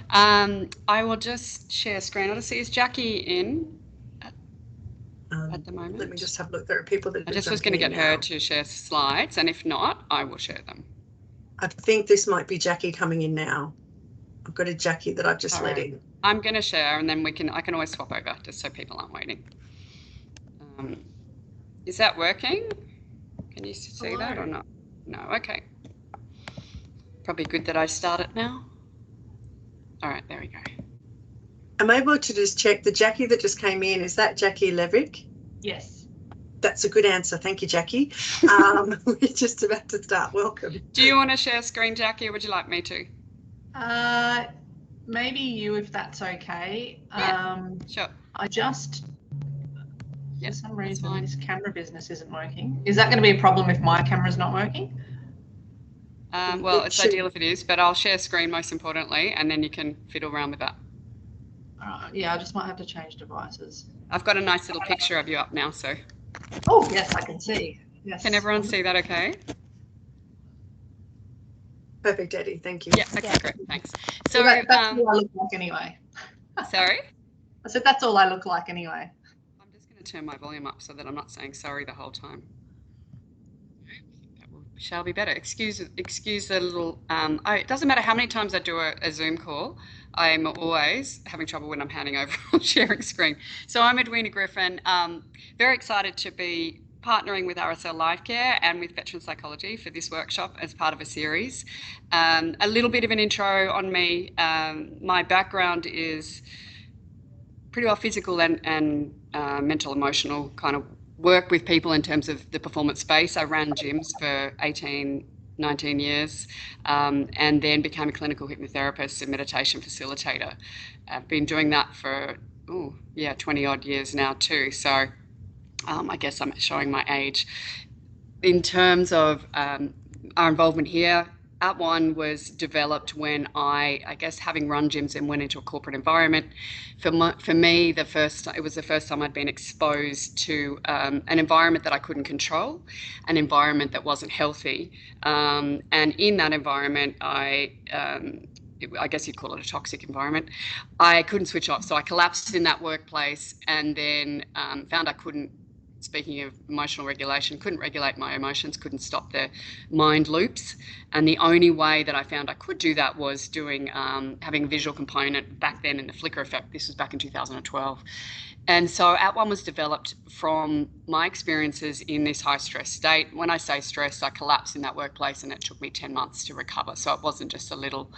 I will just share screen. I'll just see, is Jackie in at the moment? Let me just have a look. There are people that I just was going to get her to share slides, and if not, I will share them. I think this might be Jackie coming in now. I've got a Jackie that I've just let in. I'm going to share, and then I can always swap over just so people aren't waiting. Is that working? Can you see that or not? No, okay. Probably good that I start it now. All right, there we go. I'm able to just check the Jackie that just came in. Is that Jackie Levick? Yes. That's a good answer. Thank you, Jackie. We're just about to start. Welcome. Do you want to share screen, Jackie, or would you like me to? Maybe you, if that's okay. Sure. For some reason, this camera business isn't working. Is that going to be a problem if my camera's not working? Well, it's ideal if it is, but I'll share screen most importantly, and then you can fiddle around with that. Yeah, I just might have to change devices. I've got a nice little picture of you up now, so. Oh, yes, I can see. Yes. Can everyone see that okay? Perfect, Eddie. Thank you. Yeah, okay, great. Thanks. So that's all I look like anyway. Sorry? I said that's all I look like anyway. I'm just going to turn my volume up so that I'm not saying sorry the whole time. Shall be better. Excuse the little, it doesn't matter how many times I do a Zoom call, I'm always having trouble when I'm handing over or sharing screen. So I'm Edwina Griffin, very excited to be partnering with RSL LifeCare and with Veteran Psychology for this workshop as part of a series. A little bit of an intro on me. My background is pretty well physical and mental, emotional kind of work with people in terms of the performance space. I ran gyms for 19 years and then became a clinical hypnotherapist and meditation facilitator. I've been doing that for 20 odd years now too. So I guess I'm showing my age. In terms of our involvement here, At One was developed when I guess having run gyms and went into a corporate environment. For me, it was the first time I'd been exposed to an environment that I couldn't control, an environment that wasn't healthy. And in that environment, I guess you'd call it a toxic environment. I couldn't switch off. So I collapsed in that workplace and then found I couldn't, speaking of emotional regulation, couldn't regulate my emotions, couldn't stop the mind loops. And the only way that I found I could do that was doing having a visual component back then in the flicker effect. This was back in 2012. And so At One was developed from my experiences in this high stress state. When I say stressed, I collapsed in that workplace and it took me 10 months to recover. So it wasn't just a little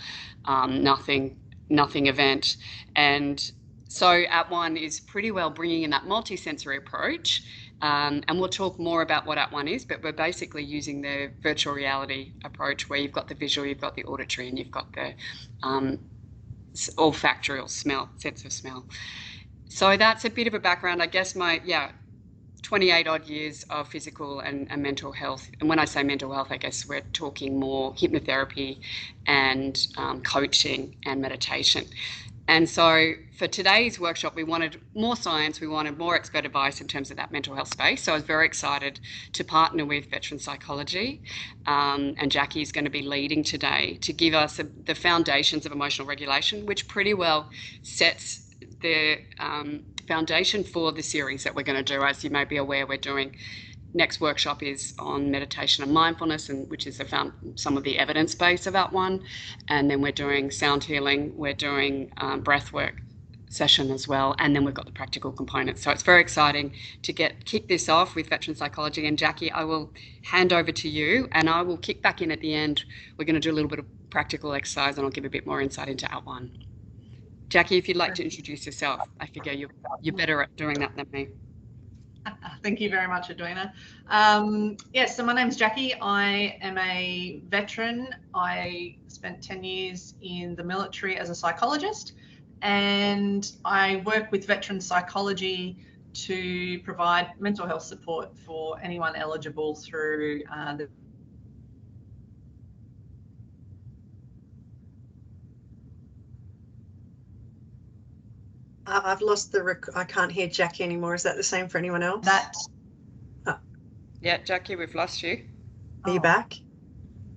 nothing event. And so At One is pretty well bringing in that multi-sensory approach. And we'll talk more about what At One is, but we're basically using the virtual reality approach where you've got the visual, you've got the auditory, and you've got the olfactory or sense of smell. So that's a bit of a background. I guess my 28 odd years of physical and mental health. And when I say mental health, I guess we're talking more hypnotherapy and coaching and meditation. And so for today's workshop, we wanted more science, we wanted more expert advice in terms of that mental health space. So I was very excited to partner with Veteran Psychology, and Jackie is going to be leading today to give us the foundations of emotional regulation, which pretty well sets the foundation for the series that we're going to do. As you may be aware, we're doing next workshop is on meditation and mindfulness, and which is some of the evidence base of At One. And then we're doing sound healing, we're doing breath work session as well, and then we've got the practical components. So it's very exciting to kick this off with Veteran Psychology. And Jackie, I will hand over to you, and I will kick back in at the end. We're going to do a little bit of practical exercise, and I'll give a bit more insight into At One. Jackie, if you'd like to introduce yourself, I figure you're better at doing that than me. Thank you very much, Edwina. Yes, so my name's Jackie. I am a veteran. I spent 10 years in the military as a psychologist, and I work with Veteran Psychology to provide mental health support for anyone eligible through the I've lost I can't hear Jackie anymore. Is that the same for anyone else? Yeah, Jackie, we've lost you. Are you back?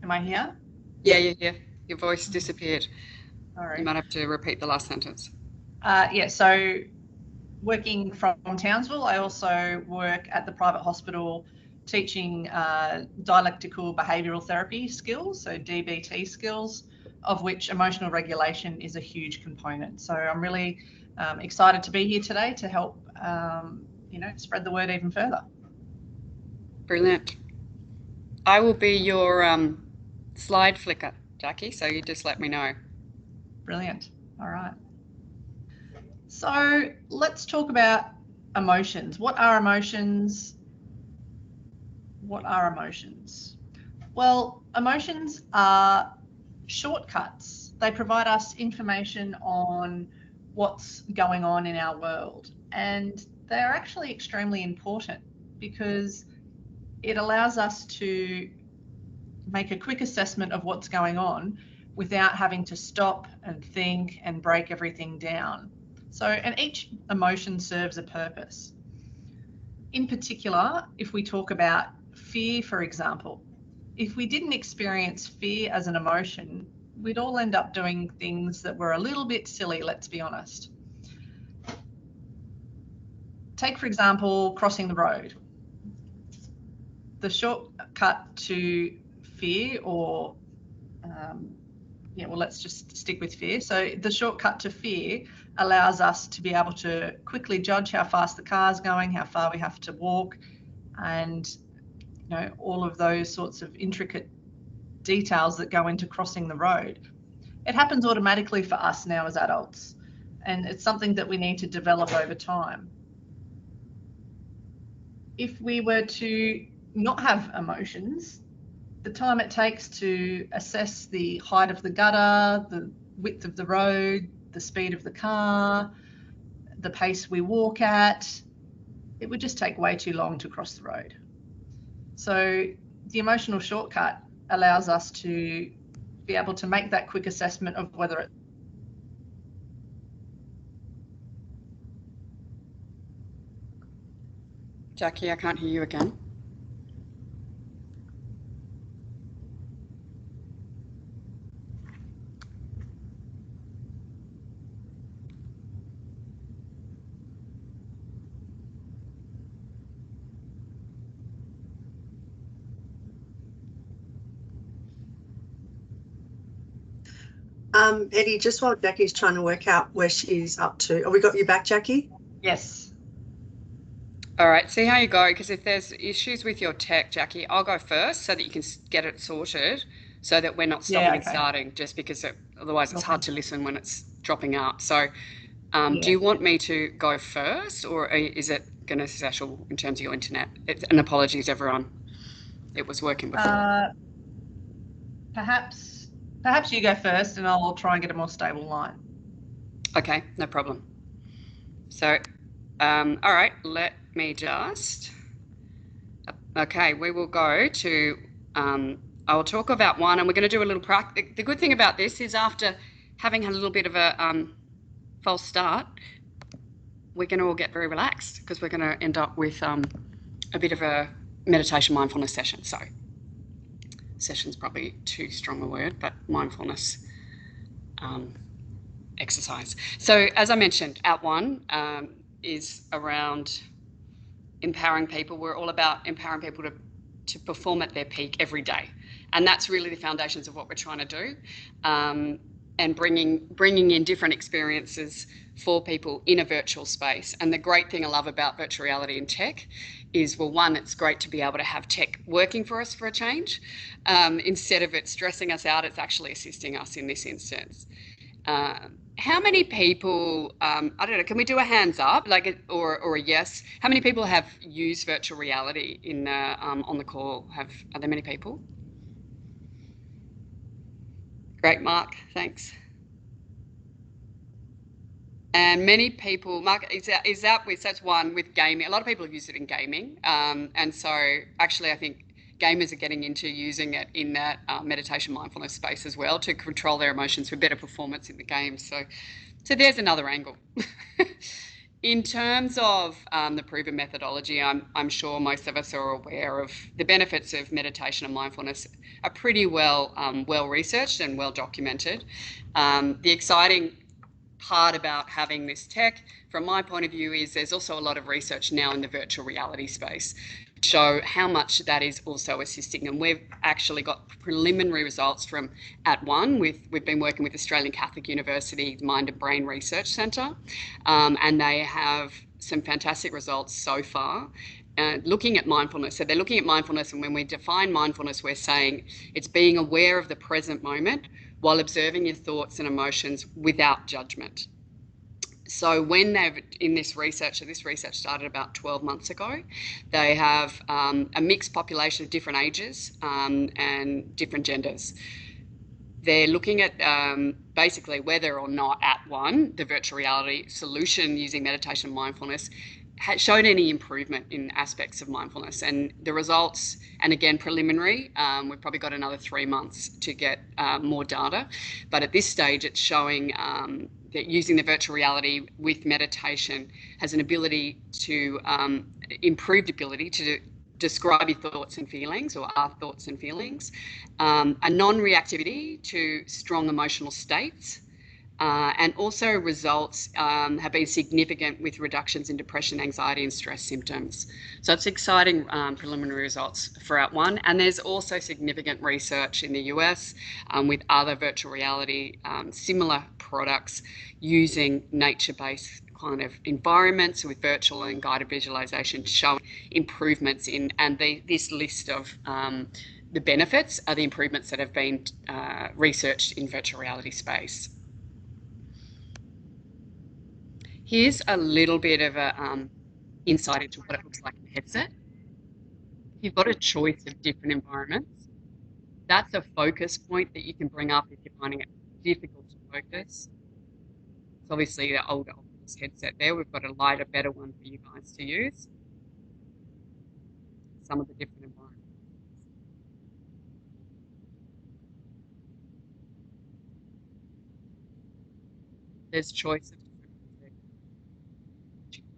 Am I here? Yeah, you're here. Your voice disappeared. Sorry. You might have to repeat the last sentence. Yeah, so working from Townsville, I also work at the private hospital teaching dialectical behavioural therapy skills, so DBT skills, of which emotional regulation is a huge component. So I'm really excited to be here today to help, spread the word even further. Brilliant. I will be your slide flicker, Jackie, so you just let me know. Brilliant. All right. So let's talk about emotions. What are emotions? What are emotions? Well, emotions are shortcuts. They provide us information on what's going on in our world, and they're actually extremely important because it allows us to make a quick assessment of what's going on without having to stop and think and break everything down. So, and each emotion serves a purpose. In particular, if we talk about fear, for example, if we didn't experience fear as an emotion, we'd all end up doing things that were a little bit silly, let's be honest. Take, for example, crossing the road. The shortcut to fear, or let's just stick with fear. So the shortcut to fear allows us to be able to quickly judge how fast the car's going, how far we have to walk, and all of those sorts of intricate details that go into crossing the road. It happens automatically for us now as adults, and it's something that we need to develop over time. If we were to not have emotions, the time it takes to assess the height of the gutter, the width of the road, the speed of the car, the pace we walk at, it would just take way too long to cross the road. So the emotional shortcut allows us to be able to make that quick assessment of whether it. Jackie, I can't hear you again. Eddie, just while Jackie's trying to work out where she's up to. Oh, we got you back, Jackie? Yes. All right, see how you go, because if there's issues with your tech, Jackie, I'll go first so that you can get it sorted so that we're not stopping and starting, just because otherwise it's hard to listen when it's dropping out. So do you want me to go first, or is it going to settle in terms of your internet? And apologies, everyone. It was working before. Perhaps you go first and I'll try and get a more stable line. Okay, no problem. So, all right, let me just, okay, we will go to, I will talk about one, and we're going to do a little practice. The good thing about this is after having had a little bit of a false start, we're going to all get very relaxed because we're going to end up with a bit of a meditation mindfulness session. So session's probably too strong a word, but mindfulness exercise. So as I mentioned, Out One is around empowering people. We're all about empowering people to perform at their peak every day. And that's really the foundations of what we're trying to do. And bringing in different experiences for people in a virtual space. And the great thing I love about virtual reality and tech is, well, one, it's great to be able to have tech working for us for a change. Instead of it stressing us out, it's actually assisting us in this instance. How many people, I don't know, can we do a hands up, or a yes? How many people have used virtual reality in on the call? Are there many people? Great, Mark, thanks. And many people, Mark, is that with, that's one with gaming. A lot of people have used it in gaming. And so actually I think gamers are getting into using it in that meditation mindfulness space as well, to control their emotions for better performance in the game. So there's another angle. In terms of the proven methodology, I'm sure most of us are aware of the benefits of meditation and mindfulness are pretty well researched and well documented. The exciting part about having this tech, from my point of view, is there's also a lot of research now in the virtual reality space to show how much that is also assisting. And we've actually got preliminary results from @One. We've been working with Australian Catholic University Mind and Brain Research Centre, and they have some fantastic results so far. Looking at mindfulness. So they're looking at mindfulness, and when we define mindfulness, we're saying it's being aware of the present moment while observing your thoughts and emotions without judgment. So when they've, in this research, so this research started about 12 months ago, they have a mixed population of different ages and different genders. They're looking at basically whether or not @One, the virtual reality solution using meditation and mindfulness, showed any improvement in aspects of mindfulness. And the results, and again preliminary, we've probably got another 3 months to get more data, but at this stage it's showing that using the virtual reality with meditation has an ability to improved ability to describe your thoughts and feelings, or our thoughts and feelings, a non-reactivity to strong emotional states, and also results have been significant with reductions in depression, anxiety and stress symptoms. So it's exciting preliminary results for @One. And there's also significant research in the US with other virtual reality similar products using nature-based kind of environments with virtual and guided visualization showing improvements in, and this list of the benefits are the improvements that have been researched in virtual reality space. Here's a little bit of a insight into what it looks like in a headset. You've got a choice of different environments. That's a focus point that you can bring up if you're finding it difficult to focus. It's obviously the older headset there. We've got a lighter, better one for you guys to use. Some of the different environments. There's choice of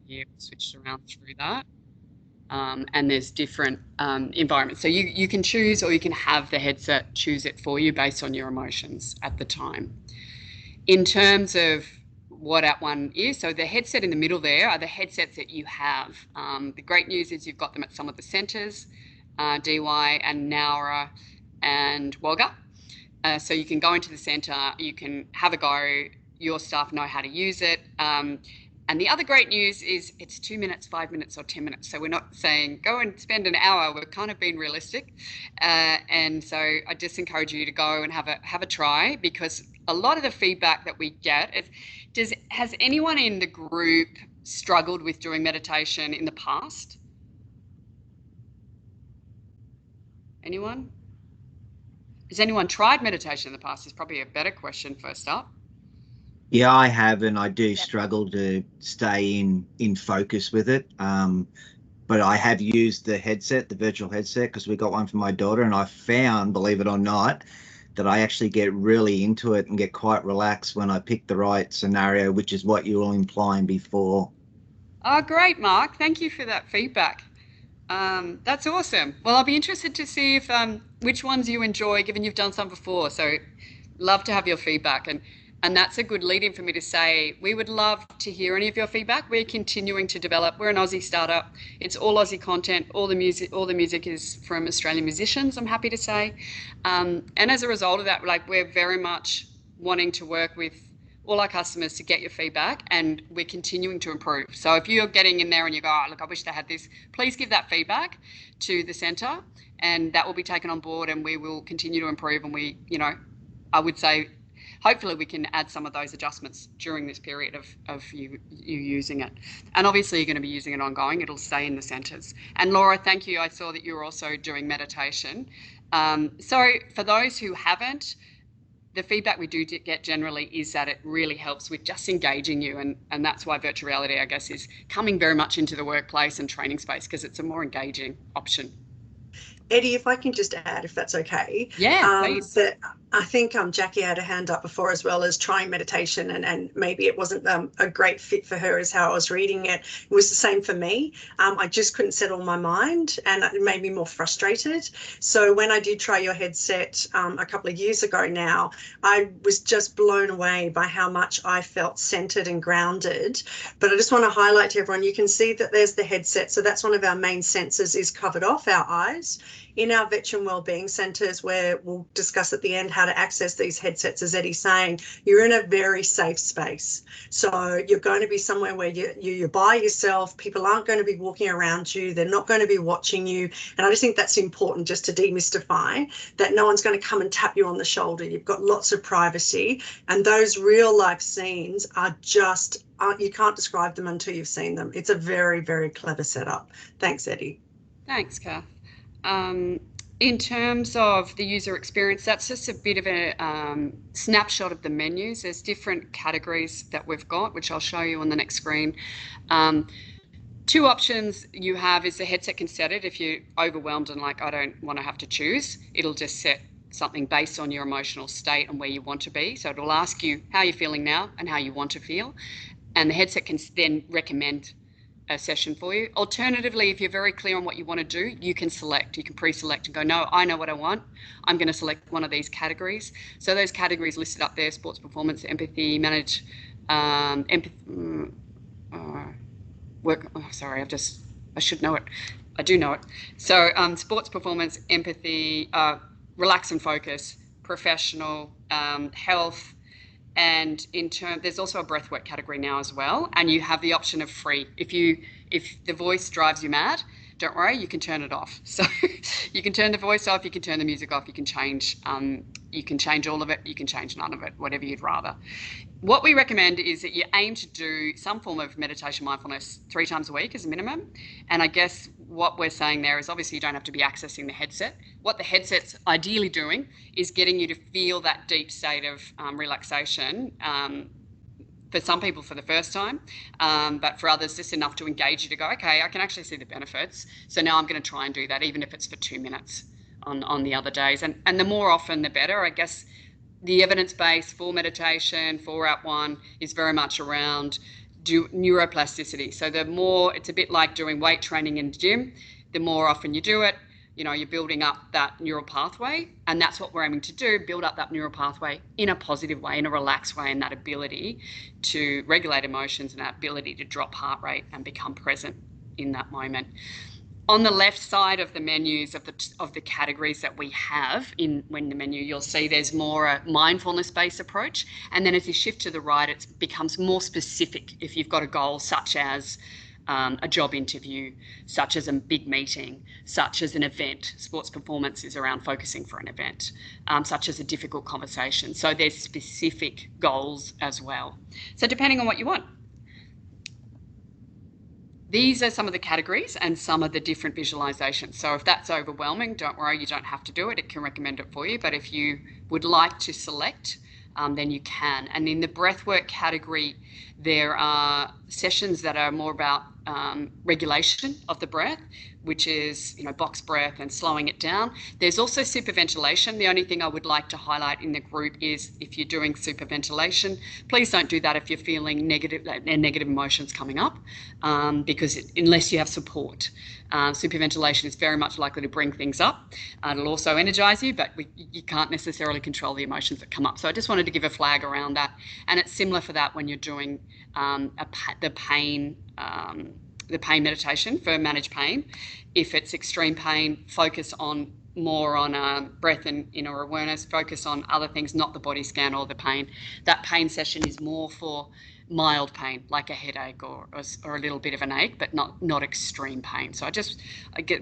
here, switched around through that. And there's different environments. So you can choose, or you can have the headset choose it for you based on your emotions at the time. In terms of what @One is, so the headset in the middle there are the headsets that you have. The great news is you've got them at some of the centres, DY and Nowra and Wagga. So you can go into the centre, you can have a go, your staff know how to use it. And the other great news is it's 2 minutes, 5 minutes or 10 minutes. So we're not saying go and spend an hour. We're kind of being realistic. And so I just encourage you to go and have a try, because a lot of the feedback that we get is, has anyone in the group struggled with doing meditation in the past? Anyone? Has anyone tried meditation in the past? Is probably a better question first up. Yeah, I have, and I do struggle to stay in focus with it. But I have used the headset, the virtual headset, because we got one for my daughter, and I found, believe it or not, that I actually get really into it and get quite relaxed when I pick the right scenario, which is what you were implying before. Oh, great, Mark. Thank you for that feedback. That's awesome. Well, I'll be interested to see if which ones you enjoy, given you've done some before. So love to have your feedback. And that's a good lead-in for me to say, we would love to hear any of your feedback. We're continuing to develop. We're an Aussie startup. It's all Aussie content. All the music is from Australian musicians, I'm happy to say. And as a result of that, we're very much wanting to work with all our customers to get your feedback, and we're continuing to improve. So if you're getting in there and you go, oh, look, I wish they had this, please give that feedback to the centre, and that will be taken on board, and we will continue to improve. And we, I would say, hopefully we can add some of those adjustments during this period of you using it. And obviously you're going to be using it ongoing. It'll stay in the centres. And Laura, thank you. I saw that you were also doing meditation. So for those who haven't, the feedback we do get generally is that it really helps with just engaging you. And that's why virtual reality, I guess, is coming very much into the workplace and training space, because it's a more engaging option. Eddie, if I can just add, if that's okay. Yeah, please. I think Jackie had a hand up before, as well as trying meditation, and maybe it wasn't a great fit for her, as how I was reading it. It was the same for me. I just couldn't settle my mind, and it made me more frustrated. So when I did try your headset a couple of years ago now, I was just blown away by how much I felt centered and grounded. But I just want to highlight to everyone, you can see that there's the headset. So that's one of our main senses is covered off, our eyes. In our veteran wellbeing centres, where we'll discuss at the end how to access these headsets, as Eddie's saying, you're in a very safe space. So you're going to be somewhere where you're by yourself. People aren't going to be walking around you. They're not going to be watching you. And I just think that's important, just to demystify that no one's going to come and tap you on the shoulder. You've got lots of privacy. And those real life scenes are just, you can't describe them until you've seen them. It's a very, very clever setup. Thanks, Eddie. Thanks, Kath. In terms of the user experience, that's just a bit of a snapshot of the menus. There's different categories that we've got, which I'll show you on the next screen. Two options you have is the headset can set it if you're overwhelmed and like, I don't want to have to choose. It'll just set something based on your emotional state and where you want to be. So it'll ask you how you're feeling now and how you want to feel. And the headset can then recommend a session for you. Alternatively, if you're very clear on what you want to do, you can select, you can pre-select and go, no, I know what I want. I'm going to select one of these categories. So those categories listed up there: sports performance, empathy, manage, work. Oh, sorry, I should know it. I do know it. So sports performance, empathy, relax and focus, professional, health, and there's also a breathwork category now as well, and you have the option of free. If the voice drives you mad, don't worry, you can turn it off. So you can turn the voice off, you can turn the music off, you can change all of it, you can change none of it, whatever you'd rather. What we recommend is that you aim to do some form of meditation mindfulness 3 times a week as a minimum. And I guess what we're saying there is, obviously you don't have to be accessing the headset. What the headset's ideally doing is getting you to feel that deep state of relaxation, for some people for the first time, but for others just enough to engage you to go, okay, I can actually see the benefits. So now I'm going to try and do that, even if it's for 2 minutes on the other days. And the more often, the better. I guess the evidence base for meditation, for @1, is very much around neuroplasticity. So the more, it's a bit like doing weight training in the gym. The more often you do it, you're building up that neural pathway, and that's what we're aiming to do, build up that neural pathway in a positive way, in a relaxed way, and that ability to regulate emotions and that ability to drop heart rate and become present in that moment. On the left side of the menus of the categories that we have when the menu, you'll see there's more a mindfulness-based approach. And then as you shift to the right, it becomes more specific if you've got a goal such as a job interview, such as a big meeting, such as an event. Sports performance is around focusing for an event, such as a difficult conversation. So there's specific goals as well. So depending on what you want. These are some of the categories and some of the different visualizations. So if that's overwhelming, don't worry, you don't have to do it. It can recommend it for you. But if you would like to select, then you can. And in the breathwork category, there are sessions that are more about regulation of the breath, which is box breath and slowing it down. There's also superventilation. The only thing I would like to highlight in the group is if you're doing superventilation, please don't do that if you're feeling negative emotions coming up, because unless you have support. Superventilation is very much likely to bring things up. It'll also energize you, but you can't necessarily control the emotions that come up. So I just wanted to give a flag around that. And it's similar for that when you're doing the pain meditation for managed pain. If it's extreme pain, focus more on breath and inner awareness, focus on other things, not the body scan or the pain. That pain session is more for mild pain, like a headache or a little bit of an ache, but not extreme pain. So I guess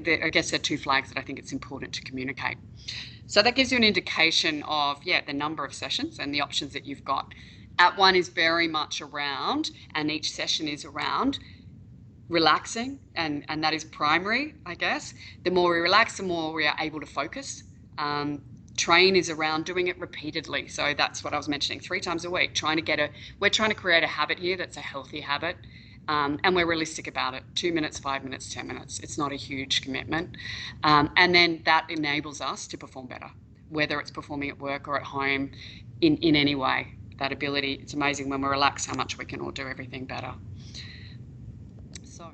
there are 2 flags that I think it's important to communicate. So that gives you an indication of, the number of sessions and the options that you've got. @1 is very much around, and each session is around relaxing, and that is primary, I guess. The more we relax, the more we are able to focus. Train is around doing it repeatedly. So that's what I was mentioning, 3 times a week, we're trying to create a habit here that's a healthy habit. And we're realistic about it. 2 minutes, 5 minutes, 10 minutes. It's not a huge commitment. And then that enables us to perform better. whether it's performing at work or at home in any way. That ability, it's amazing when we're relaxed how much we can all do everything better. So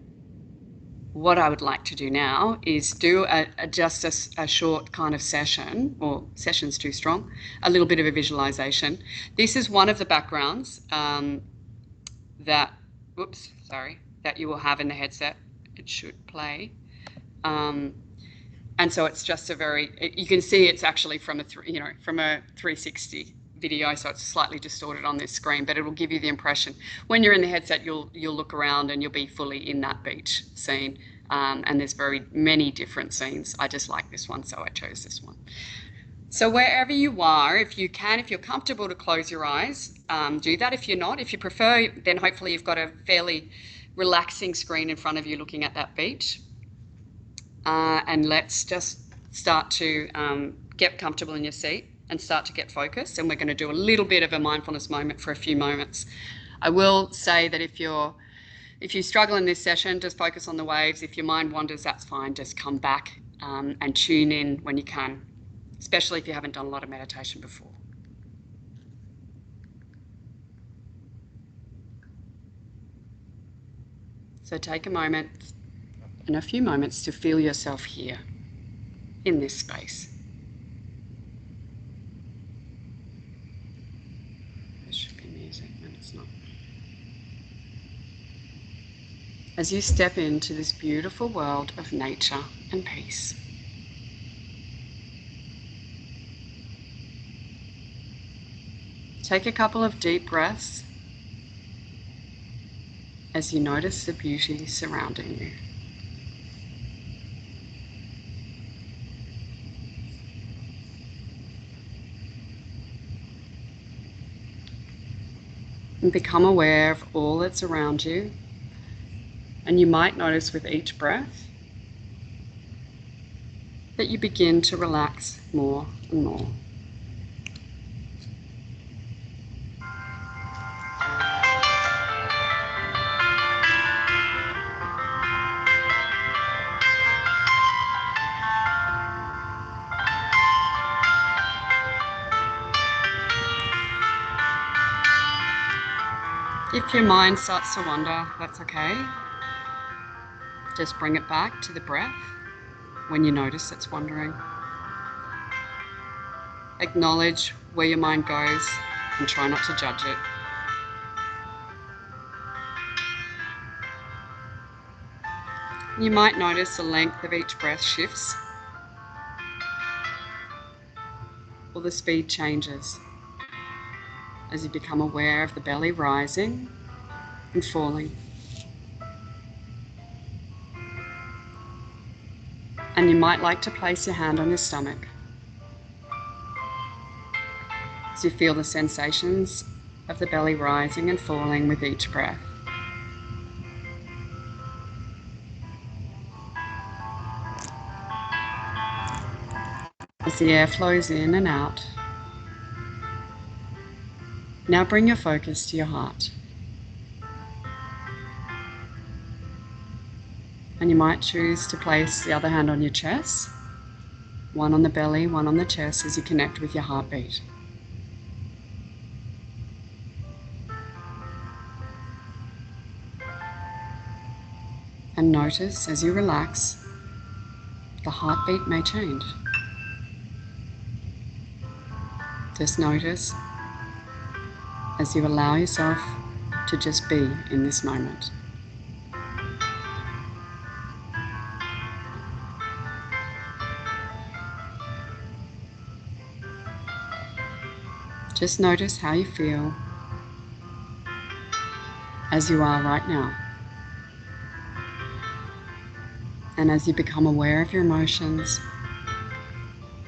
what I would like to do now is do just a short kind of session, or session's too strong, a little bit of a visualization. This is one of the backgrounds that you will have in the headset. It should play. And so it's just you can see it's actually from a 360 video, so it's slightly distorted on this screen, but it will give you the impression. When you're in the headset, you'll look around and you'll be fully in that beach scene. And there's very many different scenes. I just like this one, so I chose this one. So wherever you are, if you're comfortable to close your eyes, do that. If you're not, if you prefer, then hopefully you've got a fairly relaxing screen in front of you looking at that beach. And let's just start to get comfortable in your seat and start to get focused. And we're going to do a little bit of a mindfulness moment for a few moments. I will say that if you struggle in this session, just focus on the waves. If your mind wanders, that's fine. Just come back and tune in when you can, especially if you haven't done a lot of meditation before. So take a moment and a few moments to feel yourself here in this space. There should be music when it's not. As you step into this beautiful world of nature and peace. Take a couple of deep breaths as you notice the beauty surrounding you. And become aware of all that's around you. And you might notice with each breath that you begin to relax more and more. If your mind starts to wander, that's okay. Just bring it back to the breath when you notice it's wandering. Acknowledge where your mind goes and try not to judge it. You might notice the length of each breath shifts or the speed changes as you become aware of the belly rising and falling. And you might like to place your hand on your stomach as you feel the sensations of the belly rising and falling with each breath. As the air flows in and out, now bring your focus to your heart. And you might choose to place the other hand on your chest, one on the belly, one on the chest, as you connect with your heartbeat. And notice as you relax, the heartbeat may change. Just notice as you allow yourself to just be in this moment. Just notice how you feel as you are right now. And as you become aware of your emotions,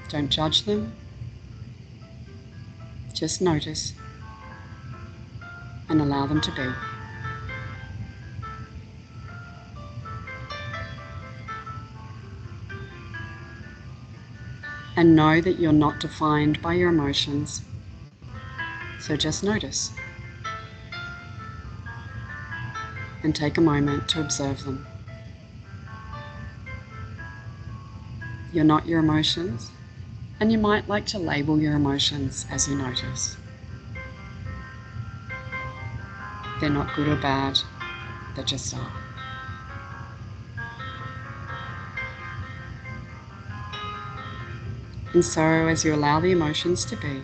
don't judge them. Just notice and allow them to be. And know that you're not defined by your emotions. So just notice and take a moment to observe them. You're not your emotions, And you might like to label your emotions as you notice. They're not good or bad, they just are. And so, as you allow the emotions to be,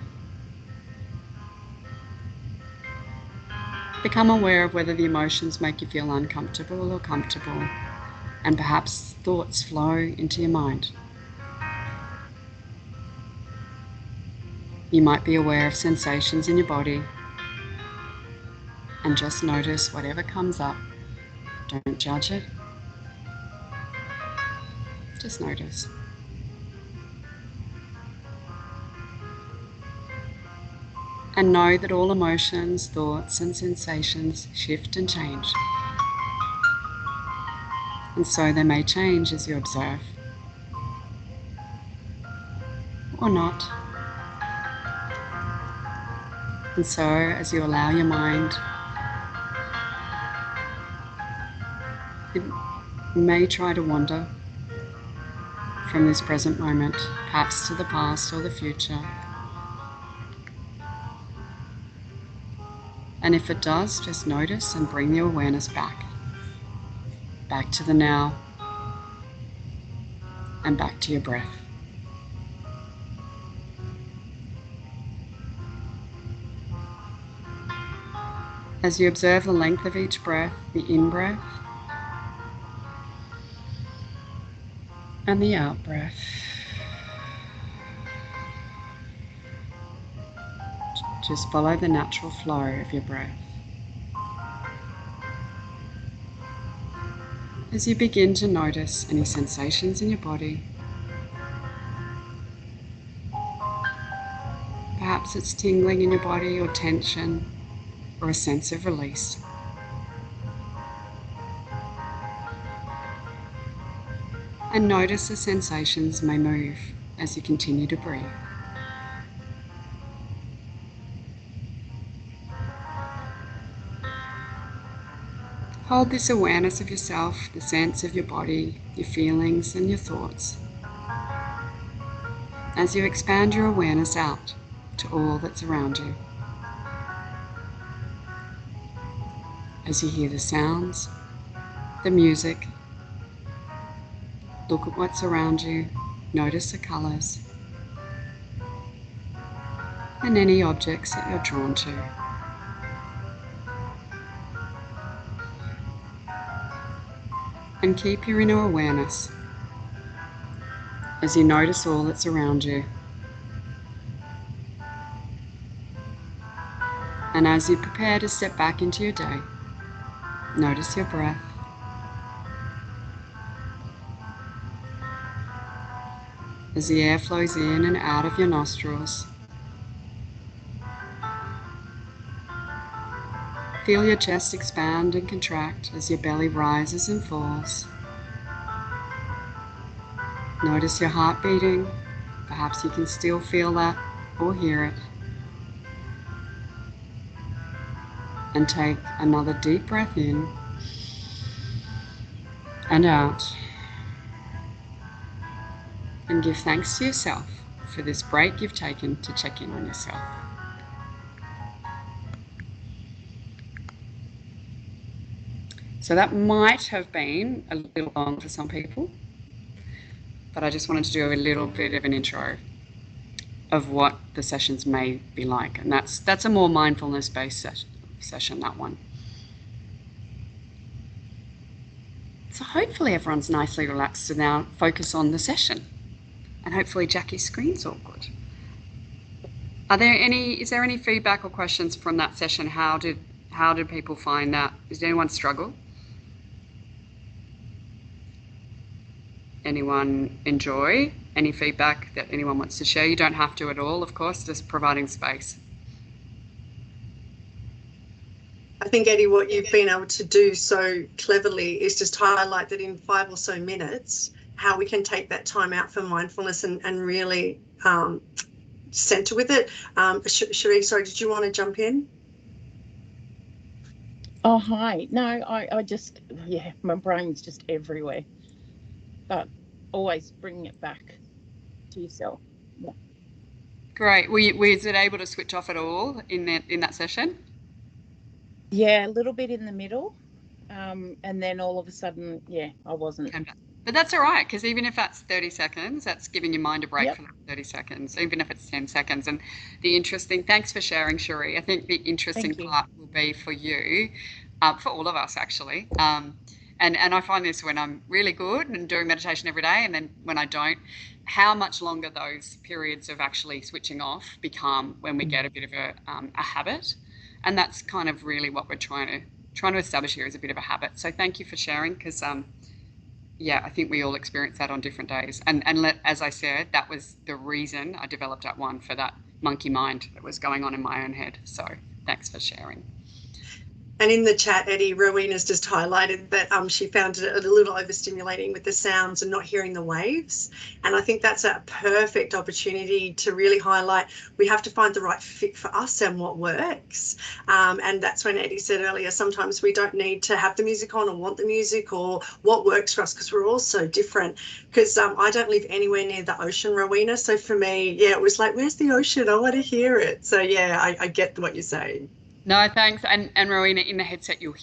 become aware of whether the emotions make you feel uncomfortable or comfortable, and perhaps thoughts flow into your mind. You might be aware of sensations in your body and just notice whatever comes up. Don't judge it. Just notice. And know that all emotions, thoughts, and sensations shift and change. And so they may change as you observe, or not. And so as you allow your mind, it may try to wander from this present moment, perhaps to the past or the future. And if it does, just notice and bring your awareness back to the now, and back to your breath. As you observe the length of each breath, the in-breath and the out-breath, just follow the natural flow of your breath. As you begin to notice any sensations in your body, perhaps it's tingling in your body or tension or a sense of release. And notice the sensations may move as you continue to breathe. Hold this awareness of yourself, the sense of your body, your feelings and your thoughts, as you expand your awareness out to all that's around you. As you hear the sounds, the music, look at what's around you, notice the colours, and any objects that you're drawn to. And keep your inner awareness as you notice all that's around you. And as you prepare to step back into your day, notice your breath. As the air flows in and out of your nostrils, feel your chest expand and contract as your belly rises and falls. Notice your heart beating. Perhaps you can still feel that or hear it. And take another deep breath in and out. And give thanks to yourself for this break you've taken to check in on yourself. So that might have been a little long for some people, but I just wanted to do a little bit of an intro of what the sessions may be like. And that's a more mindfulness-based session, that one. So hopefully everyone's nicely relaxed to now focus on the session. And hopefully Jackie's screen's all good. Is there any feedback or questions from that session? How did people find that? Did anyone struggle? Anyone enjoy? Any feedback that anyone wants to share? You don't have to at all, of course, just providing space. I think, Eddie, what you've been able to do so cleverly is just highlight that in 5 or so minutes, how we can take that time out for mindfulness and really center with it. Cherie, sorry, did you want to jump in? Oh, hi. No, I just, my brain's just everywhere. But always bringing it back to yourself. Yeah. Great. Was it able to switch off at all in that session? Yeah, a little bit in the middle. And then all of a sudden, yeah, I wasn't. But that's all right, because even if that's 30 seconds, that's giving your mind a break Yep. for that 30 seconds, even if it's 10 seconds. And the interesting, thanks for sharing, Cherie. I think the interesting Thank you. part will be for you, for all of us actually. And I find this when I'm really good and doing meditation every day, and then when I don't, how much longer those periods of actually switching off become when we get a bit of a habit. And that's kind of really what we're trying to establish here, is a bit of a habit. So thank you for sharing, because yeah, I think we all experience that on different days. And as I said, that was the reason I developed that one, for that monkey mind that was going on in my own head. So thanks for sharing. And in the chat, Eddie, Rowena's just highlighted that she found it a little overstimulating with the sounds and not hearing the waves. And I think that's a perfect opportunity to really highlight, we have to find the right fit for us and what works. And that's when Eddie said earlier, sometimes we don't need to have the music on or want the music, or what works for us, because we're all so different. Because I don't live anywhere near the ocean, Rowena. So for me, yeah, it was like, where's the ocean? I want to hear it. So yeah, I get what you're saying. No, thanks. And Rowena, in the headset, you will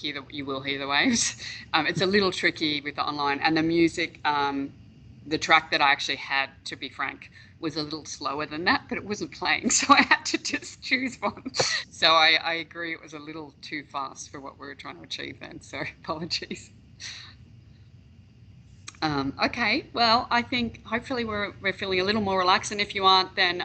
hear the waves. It's a little tricky with the online, and the music. The track that I actually had, to be frank, was a little slower than that, but it wasn't playing, so I had to just choose one. So I agree, it was a little too fast for what we were trying to achieve then. So apologies. Okay, well, I think hopefully we're feeling a little more relaxed, and if you aren't, then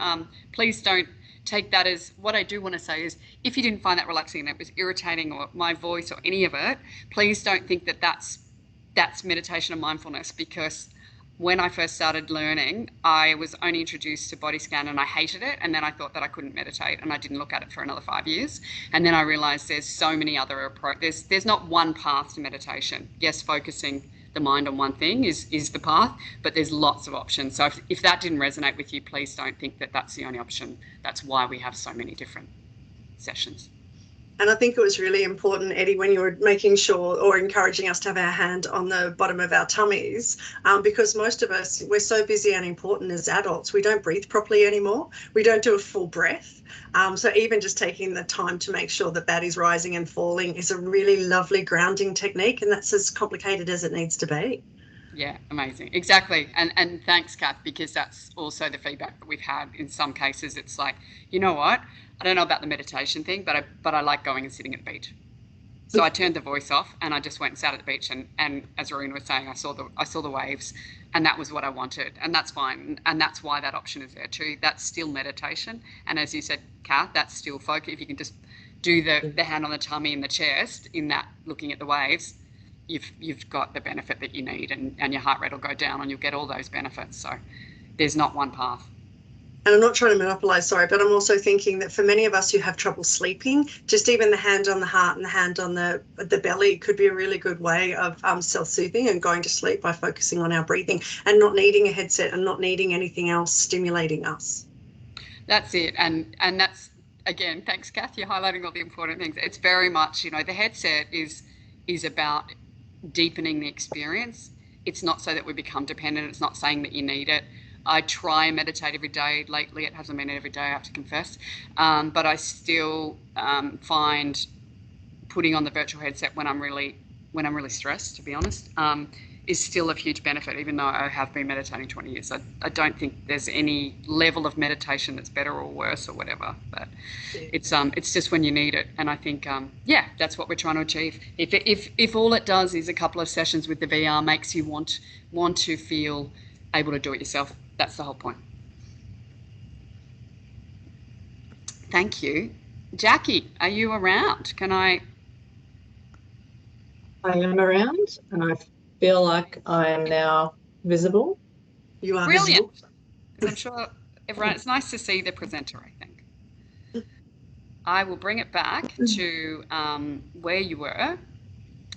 please don't take that as, what I do want to say is, if you didn't find that relaxing and it was irritating, or my voice or any of it, please don't think that that's meditation and mindfulness, because when I first started learning, I was only introduced to body scan and I hated it, and then I thought that I couldn't meditate, and I didn't look at it for another 5 years. And then I realized there's so many other approaches. There's not one path to meditation. Yes, focusing the mind on one thing is the path, but there's lots of options. So if that didn't resonate with you, please don't think that that's the only option. That's why we have so many different sessions. And I think it was really important, Eddie, when you were making sure, or encouraging us to have our hand on the bottom of our tummies, because most of us, we're so busy and important as adults, we don't breathe properly anymore. We don't do a full breath. So even just taking the time to make sure that is rising and falling is a really lovely grounding technique, and that's as complicated as it needs to be. Yeah, amazing. Exactly. And thanks, Kath, because that's also the feedback that we've had. In some cases, it's like, you know what? I don't know about the meditation thing, but I like going and sitting at the beach. So I turned the voice off and I just went and sat at the beach, and as Rowena was saying, I saw the waves, and that was what I wanted, and that's fine. And that's why that option is there too. That's still meditation. And as you said, Kath, that's still focus. If you can just do the hand on the tummy and the chest in that, looking at the waves, you've got the benefit that you need, and your heart rate will go down and you'll get all those benefits. So there's not one path. And I'm not trying to monopolise, sorry, but I'm also thinking that for many of us who have trouble sleeping, just even the hand on the heart and the hand on the belly could be a really good way of self-soothing and going to sleep by focusing on our breathing and not needing a headset and not needing anything else stimulating us. That's it. And that's, again, thanks, Kath, you're highlighting all the important things. It's very much, the headset is about deepening the experience. It's not so that we become dependent. It's not saying that you need it. I try and meditate every day. Lately, it hasn't been every day, I have to confess. But I still find putting on the virtual headset when I'm really stressed, to be honest, is still a huge benefit, even though I have been meditating 20 years. I don't think there's any level of meditation that's better or worse or whatever, but it's just when you need it. And I think, that's what we're trying to achieve. If all it does is a couple of sessions with the VR makes you want to feel able to do it yourself, that's the whole point. Thank you. Jackie, are you around? I am around, and I feel like I am now visible. You are brilliant. visible. I'm sure everyone, it's nice to see the presenter, I think. I will bring it back to where you were.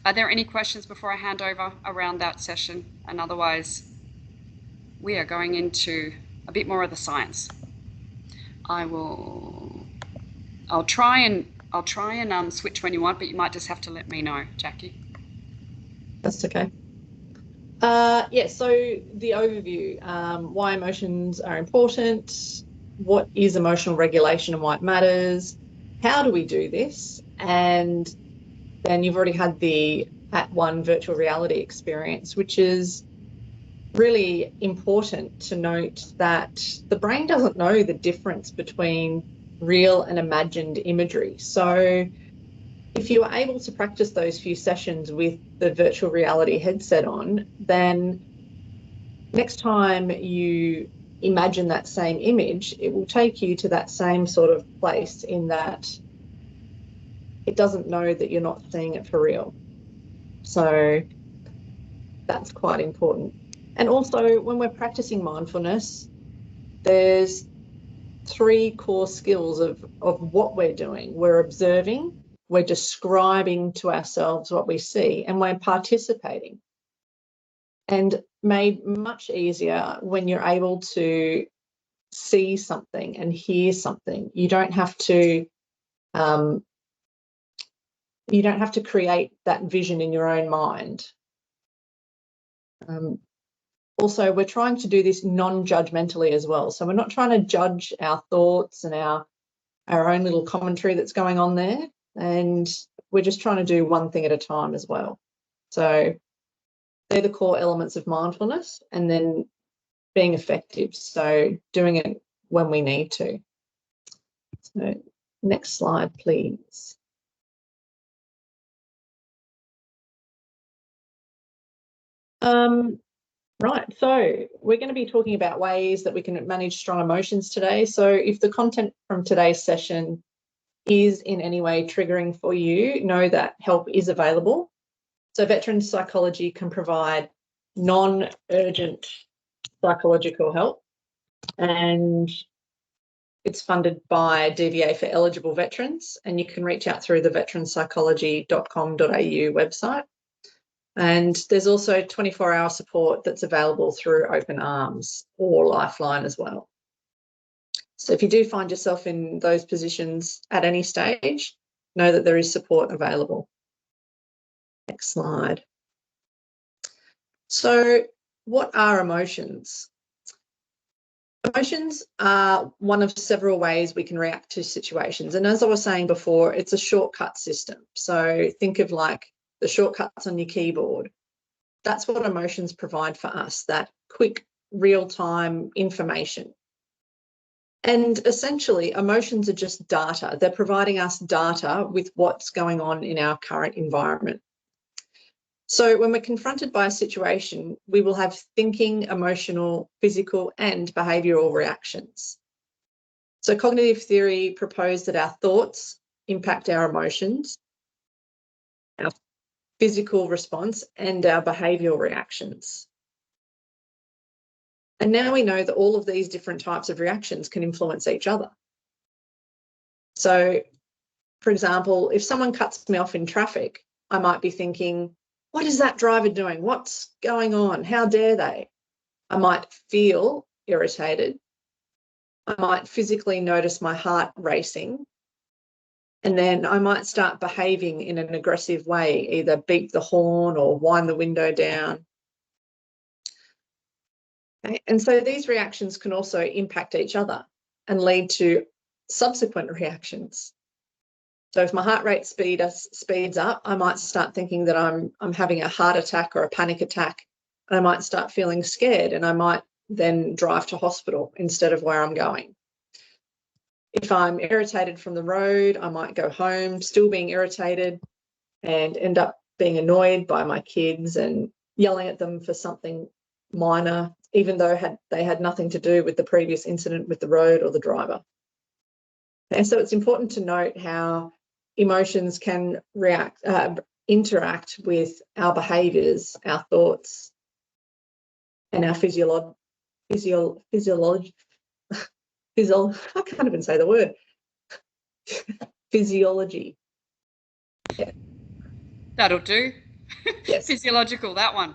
Are there any questions before I hand over around that session? And otherwise, we are going into a bit more of the science. I'll try and switch when you want, but you might just have to let me know, Jackie. That's okay. So the overview, why emotions are important, what is emotional regulation and why it matters, how do we do this, and then you've already had the @1 virtual reality experience, which is really important to note that the brain doesn't know the difference between real and imagined imagery. So if you are able to practice those few sessions with the virtual reality headset on, then next time you imagine that same image, it will take you to that same sort of place in that it doesn't know that you're not seeing it for real. So that's quite important. And also, when we're practicing mindfulness, there's 3 core skills of what we're doing. We're observing, we're describing to ourselves what we see, and we're participating. And made much easier when you're able to see something and hear something. You don't have to create that vision in your own mind. Also, we're trying to do this non-judgmentally as well. So we're not trying to judge our thoughts and our own little commentary that's going on there. And we're just trying to do one thing at a time as well. So they're the core elements of mindfulness, and then being effective. So doing it when we need to. So next slide, please. Right, so we're going to be talking about ways that we can manage strong emotions today. So if the content from today's session is in any way triggering for you, know that help is available. So veteran psychology can provide non-urgent psychological help, and it's funded by DVA for eligible veterans, and you can reach out through the veteranpsychology.com.au website. And there's also 24-hour support that's available through Open Arms or Lifeline as well. So if you do find yourself in those positions at any stage, know that there is support available. Next slide. So what are emotions? Emotions are one of several ways we can react to situations. And as I was saying before, it's a shortcut system. So think of like the shortcuts on your keyboard. That's what emotions provide for us, that quick, real-time information. And essentially, emotions are just data. They're providing us data with what's going on in our current environment. So when we're confronted by a situation, we will have thinking, emotional, physical, and behavioural reactions. So cognitive theory proposed that our thoughts impact our emotions, our physical response, and our behavioural reactions. And now we know that all of these different types of reactions can influence each other. So, for example, if someone cuts me off in traffic, I might be thinking, what is that driver doing? What's going on? How dare they? I might feel irritated. I might physically notice my heart racing. And then I might start behaving in an aggressive way, either beep the horn or wind the window down. Okay. And so these reactions can also impact each other and lead to subsequent reactions. So if my heart rate speeds up, I might start thinking that I'm having a heart attack or a panic attack, and I might start feeling scared, and I might then drive to hospital instead of where I'm going. If I'm irritated from the road, I might go home still being irritated and end up being annoyed by my kids and yelling at them for something minor, even though they had nothing to do with the previous incident with the road or the driver. And so it's important to note how emotions can interact with our behaviours, our thoughts, and our physiology. I can't even say the word. Physiology. Yeah. That'll do. Yes. Physiological, that one.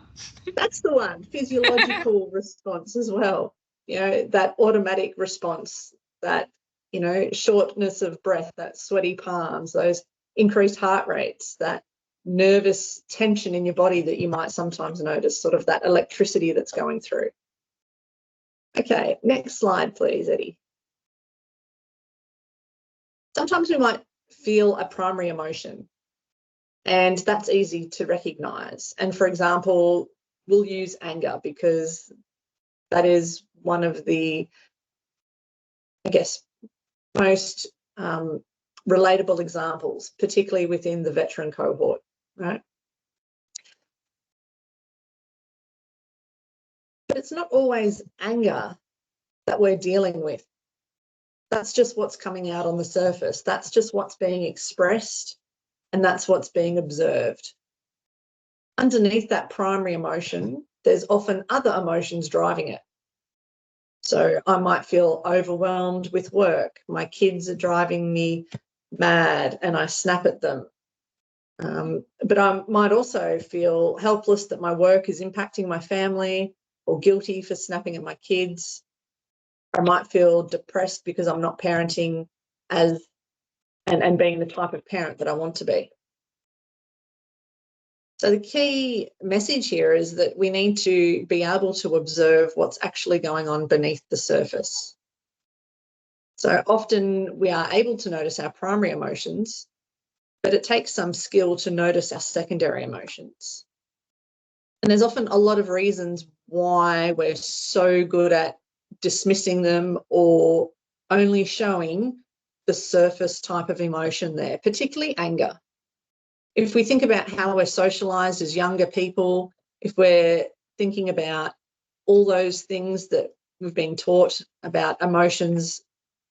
That's the one. Physiological response as well. You know, that automatic response, that, you know, shortness of breath, that sweaty palms, those increased heart rates, that nervous tension in your body that you might sometimes notice, sort of that electricity that's going through. Okay, next slide, please, Eddie. Sometimes we might feel a primary emotion, and that's easy to recognize. And for example, we'll use anger because that is one of the, I guess, most relatable examples, particularly within the veteran cohort, right? But it's not always anger that we're dealing with. That's just what's coming out on the surface. That's just what's being expressed, and that's what's being observed. Underneath that primary emotion, there's often other emotions driving it. So I might feel overwhelmed with work. My kids are driving me mad and I snap at them. But I might also feel helpless that my work is impacting my family, or guilty for snapping at my kids. I might feel depressed because I'm not parenting as and being the type of parent that I want to be. So the key message here is that we need to be able to observe what's actually going on beneath the surface. So often we are able to notice our primary emotions, but it takes some skill to notice our secondary emotions. And there's often a lot of reasons why we're so good at dismissing them or only showing the surface type of emotion there, particularly anger. If we think about how we're socialised as younger people, if we're thinking about all those things that we've been taught about emotions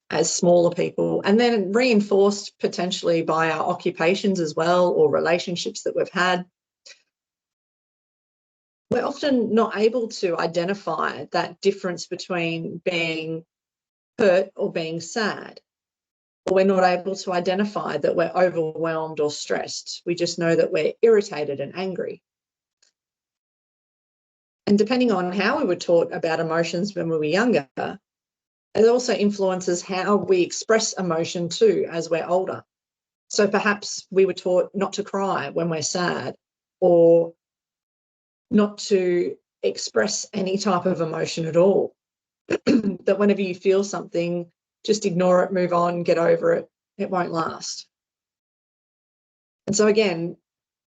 as smaller people, and then reinforced potentially by our occupations as well, or relationships that we've had, we're often not able to identify that difference between being hurt or being sad. Or we're not able to identify that we're overwhelmed or stressed. We just know that we're irritated and angry. And depending on how we were taught about emotions when we were younger, it also influences how we express emotion too as we're older. So perhaps we were taught not to cry when we're sad, or not to express any type of emotion at all. That whenever you feel something, just ignore it, move on, get over it. It won't last. And so again,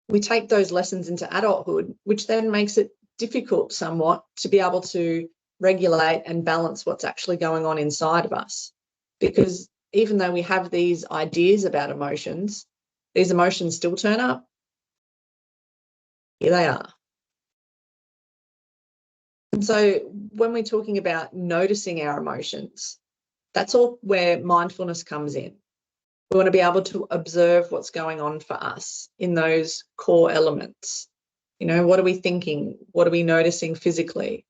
we take those lessons into adulthood, which then makes it difficult somewhat to be able to regulate and balance what's actually going on inside of us. Because even though we have these ideas about emotions, these emotions still turn up. Here they are. And so when we're talking about noticing our emotions, that's all where mindfulness comes in. We want to be able to observe what's going on for us in those core elements. You know, what are we thinking? What are we noticing physically?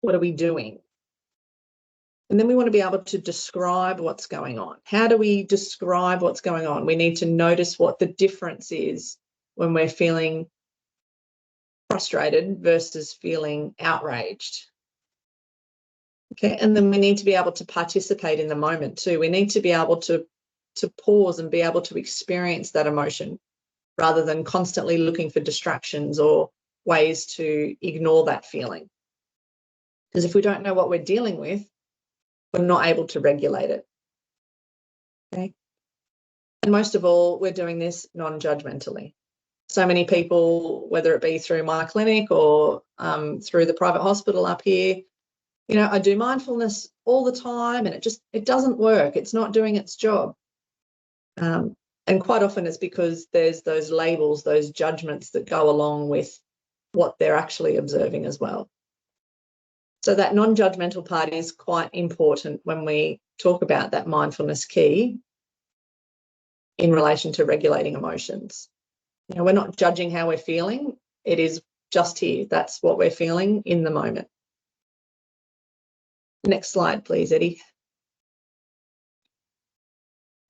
What are we doing? And then we want to be able to describe what's going on. How do we describe what's going on? We need to notice what the difference is when we're feeling frustrated versus feeling outraged. Okay, and then we need to be able to participate in the moment too. We need to be able to pause and be able to experience that emotion rather than constantly looking for distractions or ways to ignore that feeling. Because if we don't know what we're dealing with, we're not able to regulate it. Okay. And most of all, we're doing this non-judgmentally. So many people, whether it be through my clinic or through the private hospital up here, you know, I do mindfulness all the time and it doesn't work. It's not doing its job. And quite often it's because there's those labels, those judgments that go along with what they're actually observing as well. So that non-judgmental part is quite important when we talk about that mindfulness key in relation to regulating emotions. You know, we're not judging how we're feeling. It is just here. That's what we're feeling in the moment. Next slide, please, Eddie.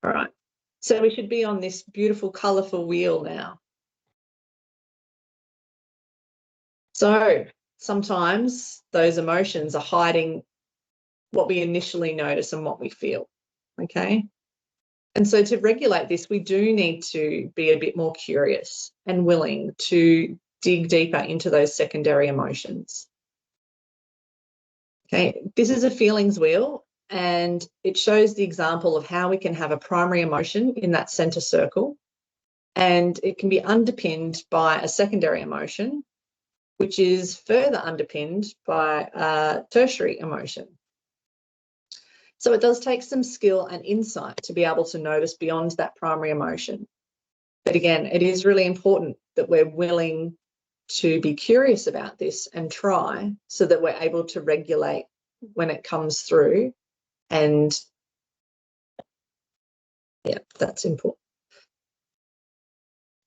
All right. So we should be on this beautiful, colourful wheel now. So sometimes those emotions are hiding what we initially notice and what we feel, okay? And so to regulate this, we do need to be a bit more curious and willing to dig deeper into those secondary emotions. Okay, this is a feelings wheel, and it shows the example of how we can have a primary emotion in that center circle, and it can be underpinned by a secondary emotion, which is further underpinned by a tertiary emotion. So it does take some skill and insight to be able to notice beyond that primary emotion. But again, it is really important that we're willing to be curious about this and try, so that we're able to regulate when it comes through. And yeah, that's important.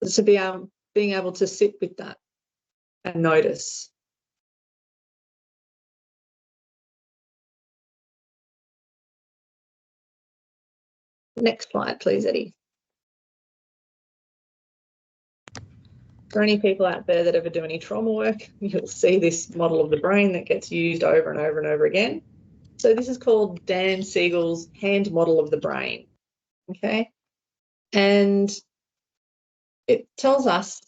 So being able to sit with that and notice. Next slide, please, Eddie. For any people out there that ever do any trauma work, you'll see this model of the brain that gets used over and over and over again. So this is called Dan Siegel's hand model of the brain, okay? And it tells us,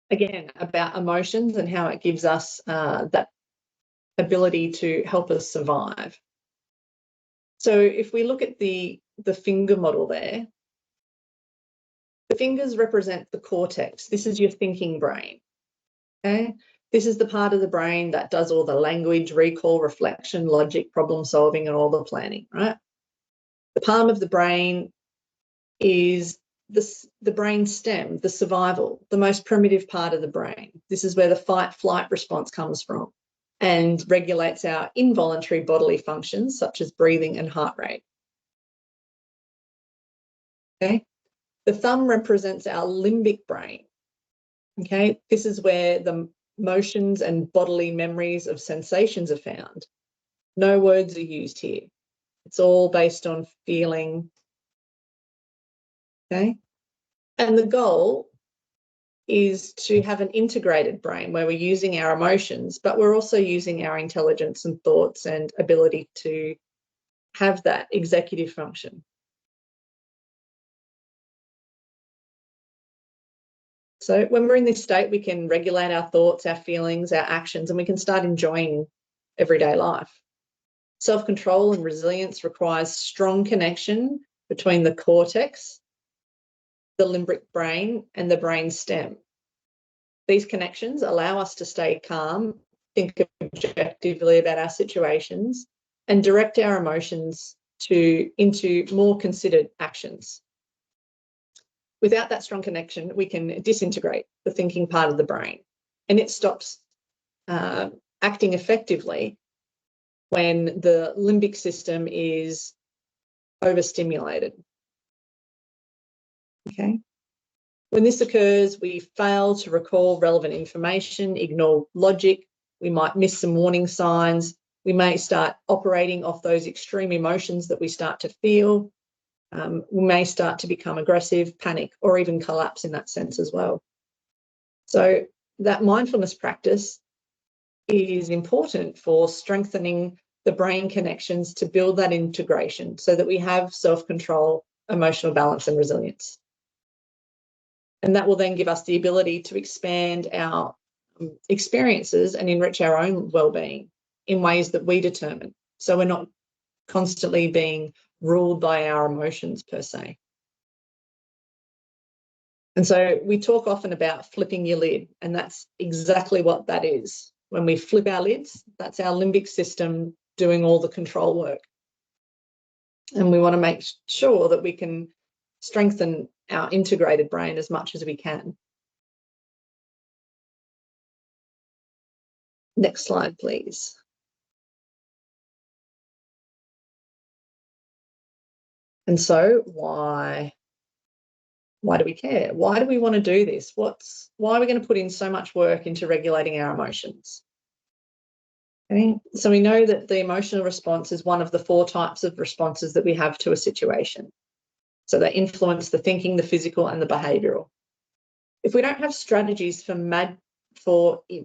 again, about emotions and how it gives us that ability to help us survive. So if we look at the finger model there, the fingers represent the cortex. This is your thinking brain, okay? This is the part of the brain that does all the language, recall, reflection, logic, problem solving, and all the planning, right? The palm of the brain is the brain stem, the survival, the most primitive part of the brain. This is where the fight-flight response comes from and regulates our involuntary bodily functions such as breathing and heart rate. Okay? The thumb represents our limbic brain. Okay? This is where the motions and bodily memories of sensations are found. No words are used here. It's all based on feeling. Okay? And the goal is to have an integrated brain where we're using our emotions, but we're also using our intelligence and thoughts and ability to have that executive function. So when we're in this state, we can regulate our thoughts, our feelings, our actions, and we can start enjoying everyday life. Self-control and resilience requires strong connection between the cortex, the limbic brain, and the brain stem. These connections allow us to stay calm, think objectively about our situations, and direct our emotions into more considered actions. Without that strong connection, we can disintegrate the thinking part of the brain, and it stops acting effectively when the limbic system is overstimulated. Okay. When this occurs, we fail to recall relevant information, ignore logic, we might miss some warning signs, we may start operating off those extreme emotions that we start to feel. We may start to become aggressive, panic, or even collapse in that sense as well. So that mindfulness practice is important for strengthening the brain connections to build that integration so that we have self-control, emotional balance, and resilience. And that will then give us the ability to expand our experiences and enrich our own well-being in ways that we determine. So we're not constantly being ruled by our emotions per se. And so we talk often about flipping your lid, and that's exactly what that is. When we flip our lids, that's our limbic system doing all the control work. And we want to make sure that we can strengthen our integrated brain as much as we can. Next slide, please. And so why do we care? Why do we want to do this? Why are we going to put in so much work into regulating our emotions? Okay. So we know that the emotional response is one of the 4 types of responses that we have to a situation. So they influence the thinking, the physical, and the behavioural. If we don't have strategies for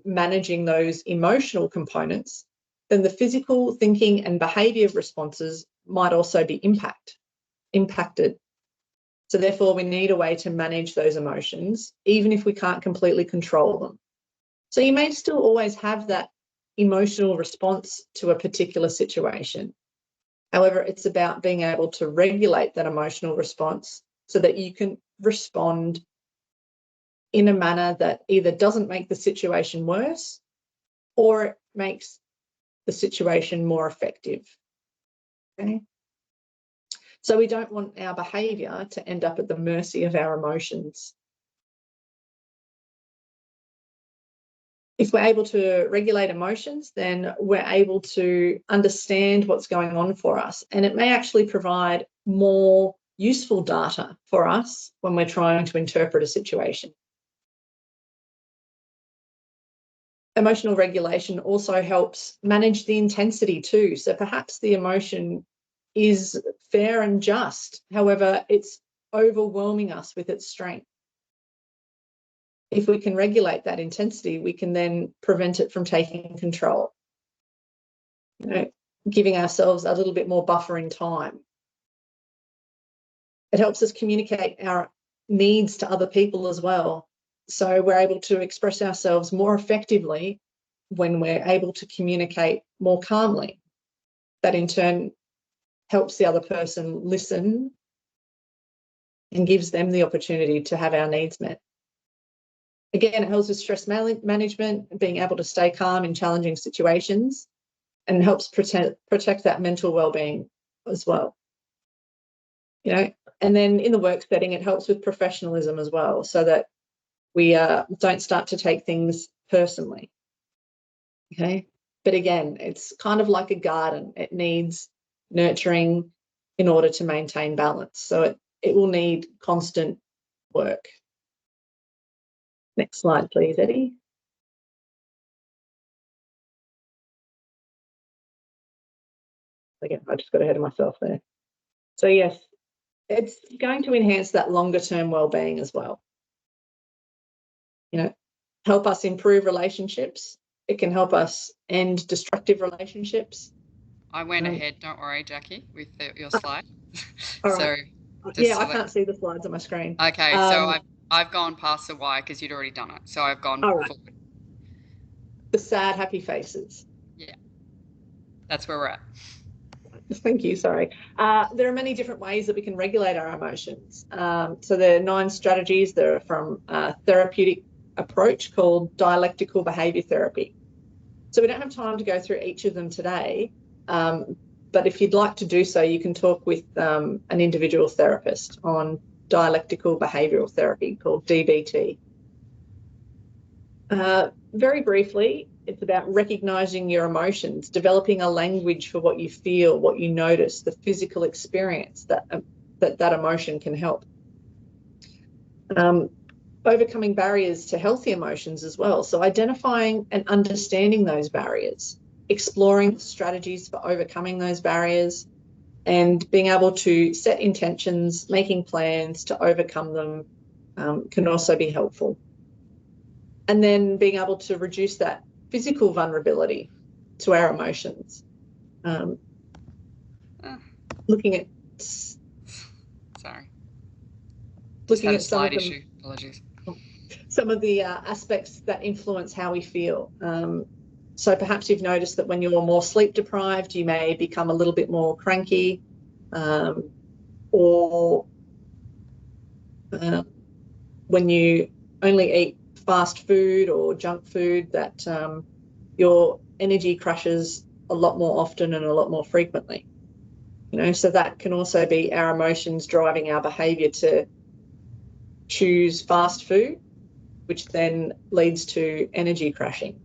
managing those emotional components, then the physical, thinking, and behaviour responses might also be impacted. So therefore, we need a way to manage those emotions, even if we can't completely control them. So you may still always have that emotional response to a particular situation, However, it's about being able to regulate that emotional response so that you can respond in a manner that either doesn't make the situation worse or it makes the situation more effective. Okay? So we don't want our behaviour to end up at the mercy of our emotions. If we're able to regulate emotions, then we're able to understand what's going on for us. And it may actually provide more useful data for us when we're trying to interpret a situation. Emotional regulation also helps manage the intensity too. So perhaps the emotion is fair and just. However, it's overwhelming us with its strength. If we can regulate that intensity, we can then prevent it from taking control. You know, giving ourselves a little bit more buffering time. It helps us communicate our needs to other people as well. So we're able to express ourselves more effectively when we're able to communicate more calmly. That in turn helps the other person listen and gives them the opportunity to have our needs met. Again, it helps with stress management, being able to stay calm in challenging situations, and helps protect that mental well-being as well. You know, and then in the work setting, it helps with professionalism as well, so that we don't start to take things personally. Okay, but again, it's kind of like a garden. It needs nurturing in order to maintain balance. So it will need constant work. Next slide, please, Eddie. Again, I just got ahead of myself there. So yes, it's going to enhance that longer term well-being as well. You know, help us improve relationships. It can help us end destructive relationships. I went ahead, don't worry, Jackie, with your slide. All So right. Yeah, I can't see the slides on my screen. Okay, so I've gone past the why because you'd already done it. So I've gone forward. The sad, happy faces. Yeah, that's where we're at. Thank you, sorry. There are many different ways that we can regulate our emotions. So there are 9 strategies. They're from a therapeutic approach called dialectical behaviour therapy. So we don't have time to go through each of them today, but if you'd like to do so, you can talk with an individual therapist on dialectical behavioural therapy called DBT. Very briefly, it's about recognising your emotions, developing a language for what you feel, what you notice, the physical experience that emotion can help. Overcoming barriers to healthy emotions as well. So identifying and understanding those barriers, exploring strategies for overcoming those barriers, and being able to set intentions, making plans to overcome them can also be helpful. And then being able to reduce that physical vulnerability to our emotions. Looking at... Sorry. Looking at slide issue. Apologies. Some of the aspects that influence how we feel. So perhaps you've noticed that when you're more sleep deprived, you may become a little bit more cranky, or when you only eat fast food or junk food, that your energy crashes a lot more often and a lot more frequently. You know, so that can also be our emotions driving our behaviour to choose fast food, which then leads to energy crashing.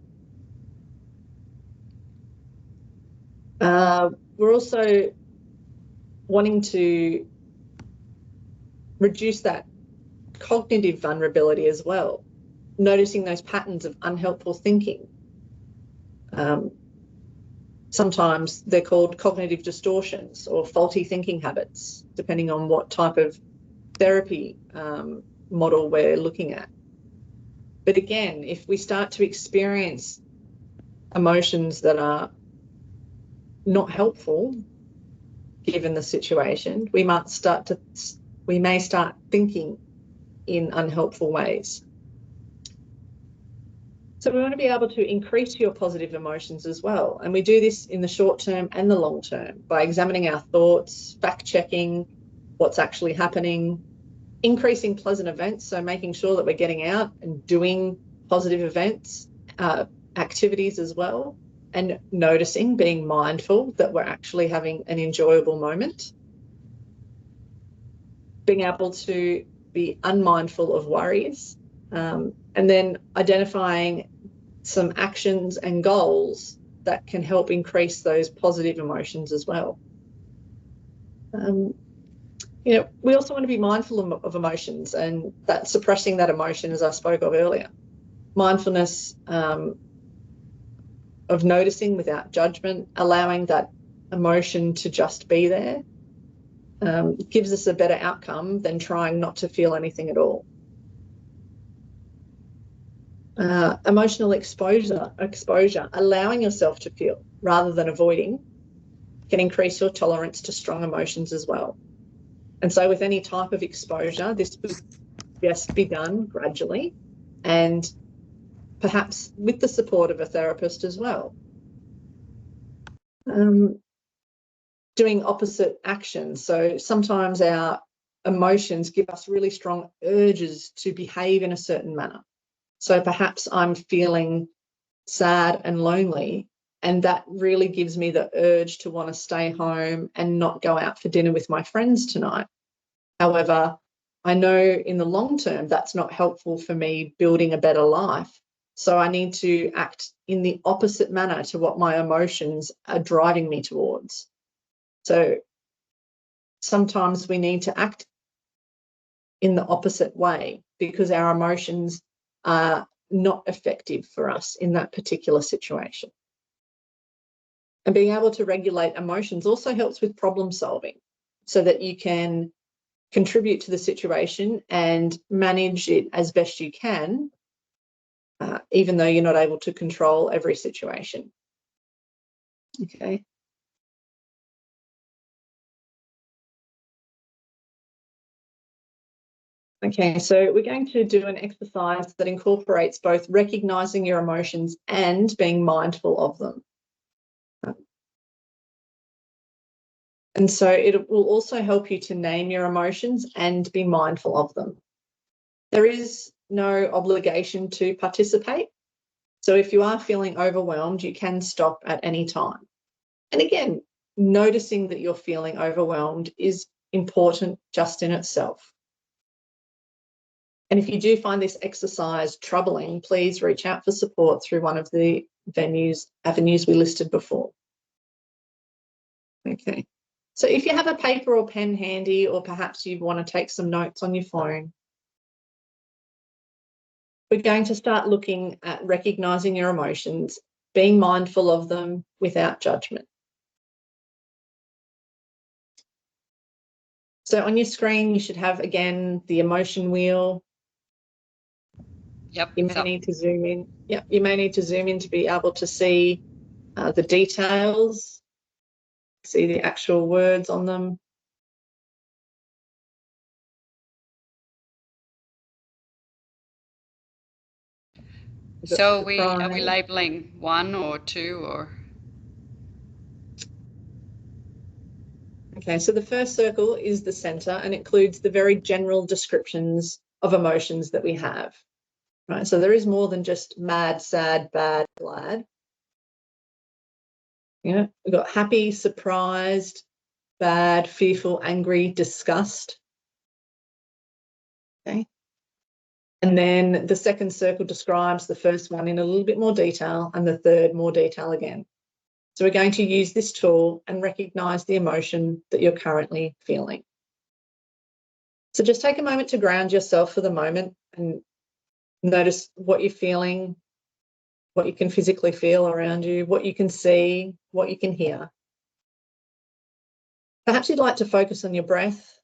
We're also wanting to reduce that cognitive vulnerability as well, noticing those patterns of unhelpful thinking. Sometimes they're called cognitive distortions or faulty thinking habits, depending on what type of therapy model we're looking at. But again, if we start to experience emotions that are not helpful, given the situation, we may start thinking in unhelpful ways. So we want to be able to increase your positive emotions as well. And we do this in the short term and the long term by examining our thoughts, fact checking what's actually happening, increasing pleasant events. So making sure that we're getting out and doing positive events, activities as well, and noticing, being mindful that we're actually having an enjoyable moment. Being able to be unmindful of worries, and then identifying some actions and goals that can help increase those positive emotions as well. You know, we also want to be mindful of emotions, and that suppressing that emotion, as I spoke of earlier. Mindfulness of noticing without judgment, allowing that emotion to just be there, gives us a better outcome than trying not to feel anything at all. Emotional exposure, allowing yourself to feel rather than avoiding, can increase your tolerance to strong emotions as well. And so with any type of exposure, this would just be done gradually and perhaps with the support of a therapist as well. Doing opposite actions. So sometimes our emotions give us really strong urges to behave in a certain manner. So perhaps I'm feeling sad and lonely, and that really gives me the urge to want to stay home and not go out for dinner with my friends tonight. However, I know in the long term that's not helpful for me building a better life. So I need to act in the opposite manner to what my emotions are driving me towards. So sometimes we need to act in the opposite way because our emotions are not effective for us in that particular situation. And being able to regulate emotions also helps with problem solving so that you can contribute to the situation and manage it as best you can, even though you're not able to control every situation. Okay. Okay, so we're going to do an exercise that incorporates both recognizing your emotions and being mindful of them. And so it will also help you to name your emotions and be mindful of them. There is no obligation to participate. So if you are feeling overwhelmed, you can stop at any time. And again, noticing that you're feeling overwhelmed is important just in itself. And if you do find this exercise troubling, please reach out for support through one of the avenues we listed before. Okay. So if you have a paper or pen handy, or perhaps you want to take some notes on your phone, we're going to start looking at recognizing your emotions, being mindful of them without judgment. So on your screen, you should have, again, the emotion wheel. Yep. You may need to zoom in. Yep, you may need to zoom in to be able to see the details, see the actual words on them. So are we labeling one or two or? Okay, so the first circle is the center and includes the very general descriptions of emotions that we have. Right, so there is more than just mad, sad, bad, glad. Yeah, we've got happy, surprised, bad, fearful, angry, disgust. Okay. And then the second circle describes the first one in a little bit more detail and the third more detail again. So we're going to use this tool and recognize the emotion that you're currently feeling. So just take a moment to ground yourself for the moment and notice what you're feeling, what you can physically feel around you, what you can see, what you can hear. Perhaps you'd like to focus on your breath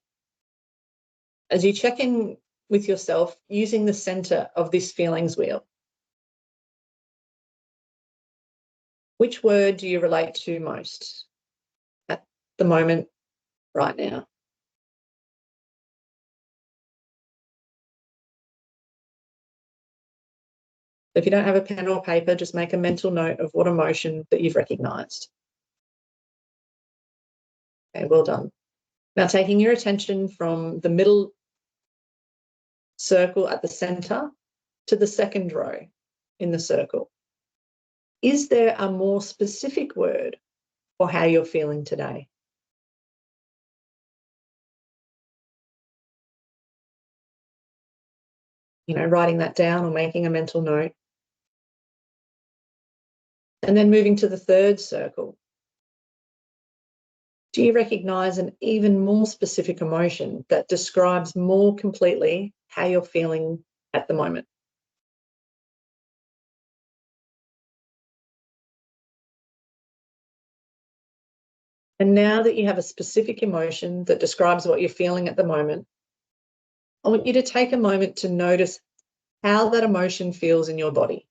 as you check in with yourself using the center of this feelings wheel. Which word do you relate to most at the moment right now? If you don't have a pen or paper, just make a mental note of what emotion that you've recognised. Okay, well done. Now taking your attention from the middle circle at the centre to the second row in the circle. Is there a more specific word for how you're feeling today? You know, writing that down or making a mental note. And then moving to the third circle. Do you recognise an even more specific emotion that describes more completely how you're feeling at the moment? And now that you have a specific emotion that describes what you're feeling at the moment, I want you to take a moment to notice how that emotion feels in your body.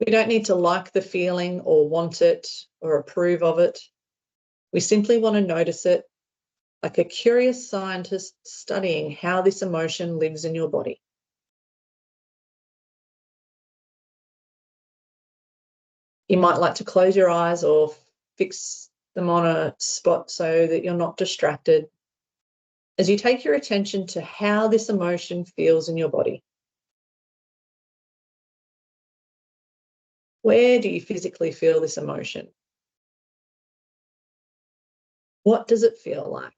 We don't need to like the feeling or want it or approve of it. We simply want to notice it like a curious scientist studying how this emotion lives in your body. You might like to close your eyes or fix them on a spot so that you're not distracted as you take your attention to how this emotion feels in your body. Where do you physically feel this emotion? What does it feel like?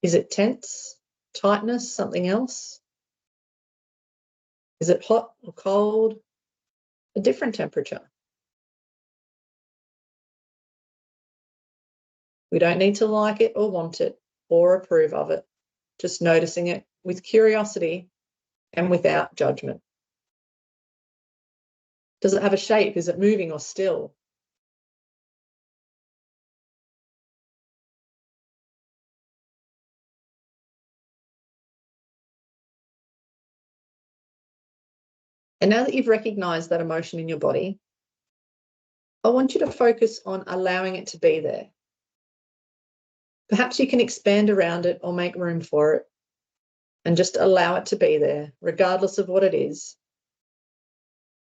Is it tense, tightness, something else? Is it hot or cold? A different temperature? We don't need to like it or want it or approve of it, just noticing it with curiosity and without judgment. Does it have a shape? Is it moving or still? And now that you've recognised that emotion in your body, I want you to focus on allowing it to be there. Perhaps you can expand around it or make room for it and just allow it to be there, regardless of what it is.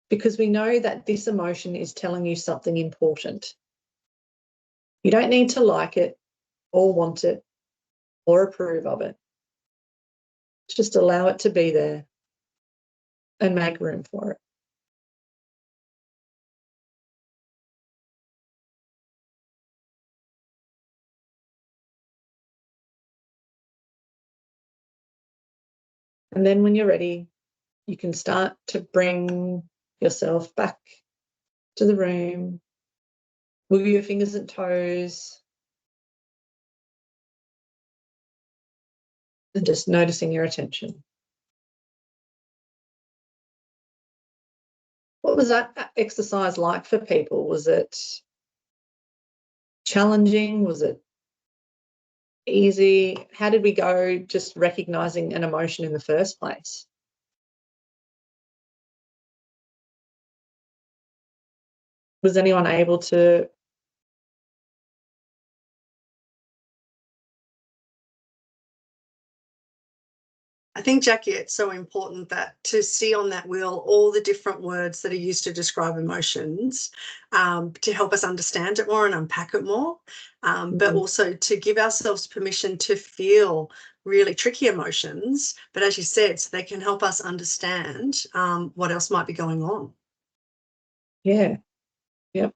Because we know that this emotion is telling you something important. You don't need to like it or want it or approve of it. Just allow it to be there and make room for it. And then when you're ready, you can start to bring yourself back to the room. Move your fingers and toes. And just noticing your attention. What was that exercise like for people? Was it challenging? Was it easy? How did we go just recognising an emotion in the first place? Was anyone able to I think, Jackie, it's so important that to see on that wheel all the different words that are used to describe emotions, to help us understand it more and unpack it more, but also to give ourselves permission to feel really tricky emotions, but as you said, so they can help us understand what else might be going on. Yeah. Yep.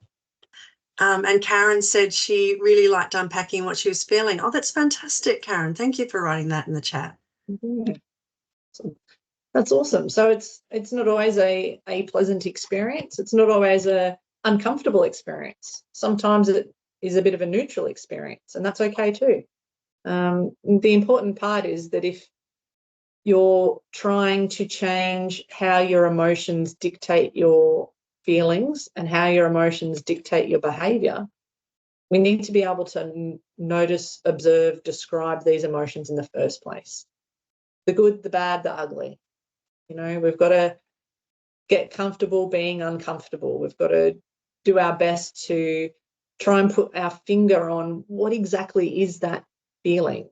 And Karen said she really liked unpacking what she was feeling. Oh, that's fantastic, Karen. Thank you for writing that in the chat. Yeah. That's awesome. So it's not always a pleasant experience. It's not always a uncomfortable experience. Sometimes it is a bit of a neutral experience, and that's okay too. The important part is that if you're trying to change how your emotions dictate your feelings and how your emotions dictate your behaviour, we need to be able to notice, observe, describe these emotions in the first place. The good, the bad, the ugly. You know, we've got to get comfortable being uncomfortable. We've got to do our best to try and put our finger on what exactly is that feeling,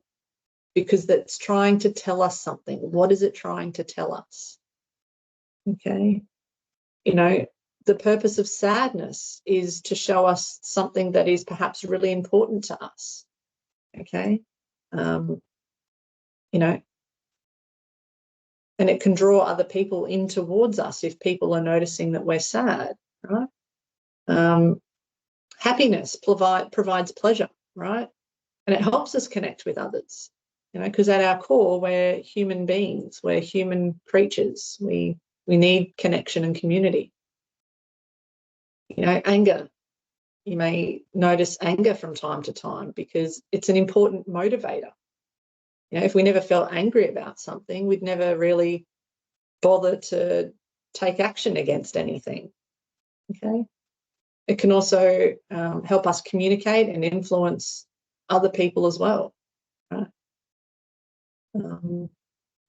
because that's trying to tell us something. What is it trying to tell us? Okay. You know, the purpose of sadness is to show us something that is perhaps really important to us. Okay. You know, and it can draw other people in towards us if people are noticing that we're sad, right? Happiness provides pleasure, right? And it helps us connect with others, you know, because at our core, we're human beings, we're human creatures. We need connection and community. You know, anger. You may notice anger from time to time because it's an important motivator. You know, if we never felt angry about something, we'd never really bother to take action against anything. Okay. It can also help us communicate and influence other people as well. Right?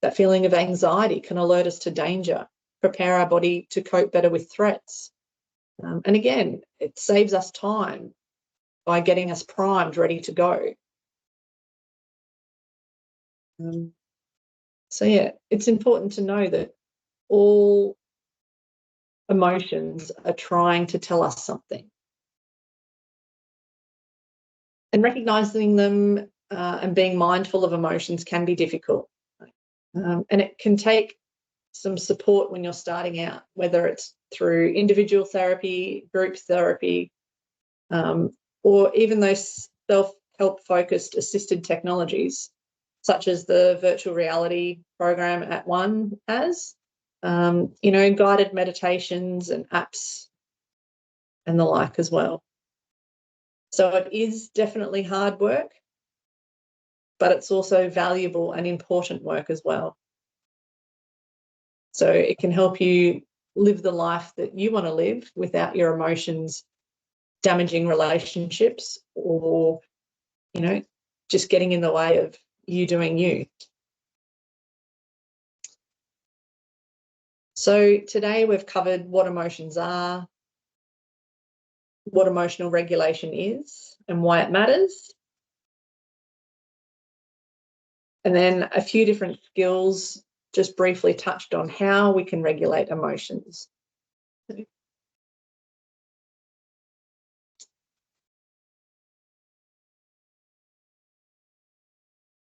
That feeling of anxiety can alert us to danger, prepare our body to cope better with threats. And again, it saves us time by getting us primed, ready to go. So yeah, it's important to know that all emotions are trying to tell us something. And recognizing them and being mindful of emotions can be difficult. And it can take some support when you're starting out, whether it's through individual therapy, group therapy, or even those self-help focused assisted technologies, such as the virtual reality program at One has, you know, guided meditations and apps and the like as well. So it is definitely hard work, but it's also valuable and important work as well. So it can help you live the life that you want to live without your emotions damaging relationships or, you know, just getting in the way of you doing you. So today we've covered what emotions are, what emotional regulation is and why it matters. And then a few different skills, just briefly touched on how we can regulate emotions.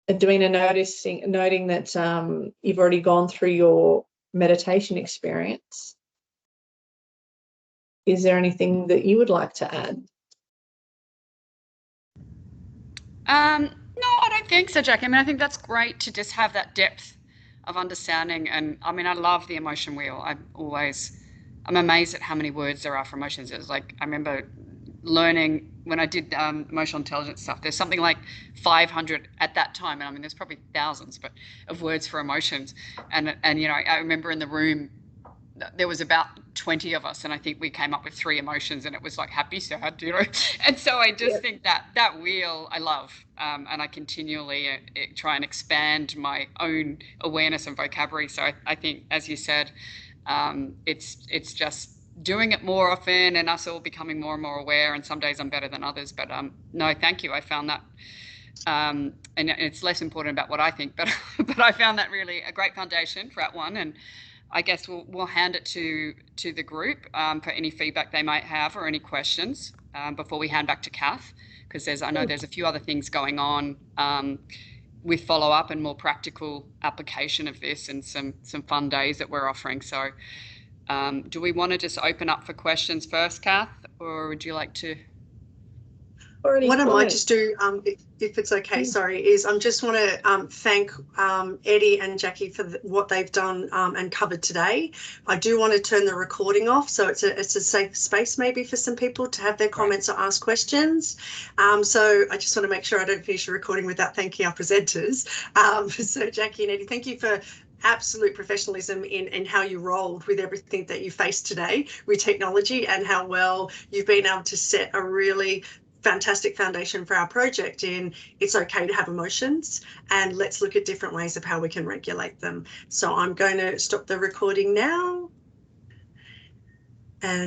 Edwina, noting that you've already gone through your meditation experience. Is there anything that you would like to add? No, I don't think so, Jackie. I mean, I think that's great to just have that depth of understanding. And I mean, I love the emotion wheel. I'm amazed at how many words there are for emotions. It was like, I remember learning when I did emotional intelligence stuff, there's something like 500 at that time. And I mean, there's probably thousands, but of words for emotions. And you know, I remember in the room, there was about 20 of us, and I think we came up with 3 emotions, and it was like happy, sad, you know. And so I just think that wheel I love, and I continually try and expand my own awareness and vocabulary. So I think, as you said, it's just doing it more often and us all becoming more and more aware. And some days I'm better than others, but no, thank you. I found that. And it's less important about what I think, but I found that really a great foundation for that one. And I guess we'll hand it to the group for any feedback they might have or any questions before we hand back to Kath, because I know there's a few other things going on with follow-up and more practical application of this and some fun days that we're offering. So do we want to just open up for questions first, Kath, or would you like to? What I might just do, if it's okay, sorry, is I just want to thank Eddie and Jackie for what they've done and covered today. I do want to turn the recording off, so it's a safe space maybe for some people to have their comments or ask questions. So I just want to make sure I don't finish the recording without thanking our presenters. So Jackie and Eddie, thank you for absolute professionalism in how you rolled with everything that you faced today with technology, and how well you've been able to set a really fantastic foundation for our project in it's okay to have emotions, and let's look at different ways of how we can regulate them. So I'm going to stop the recording now. And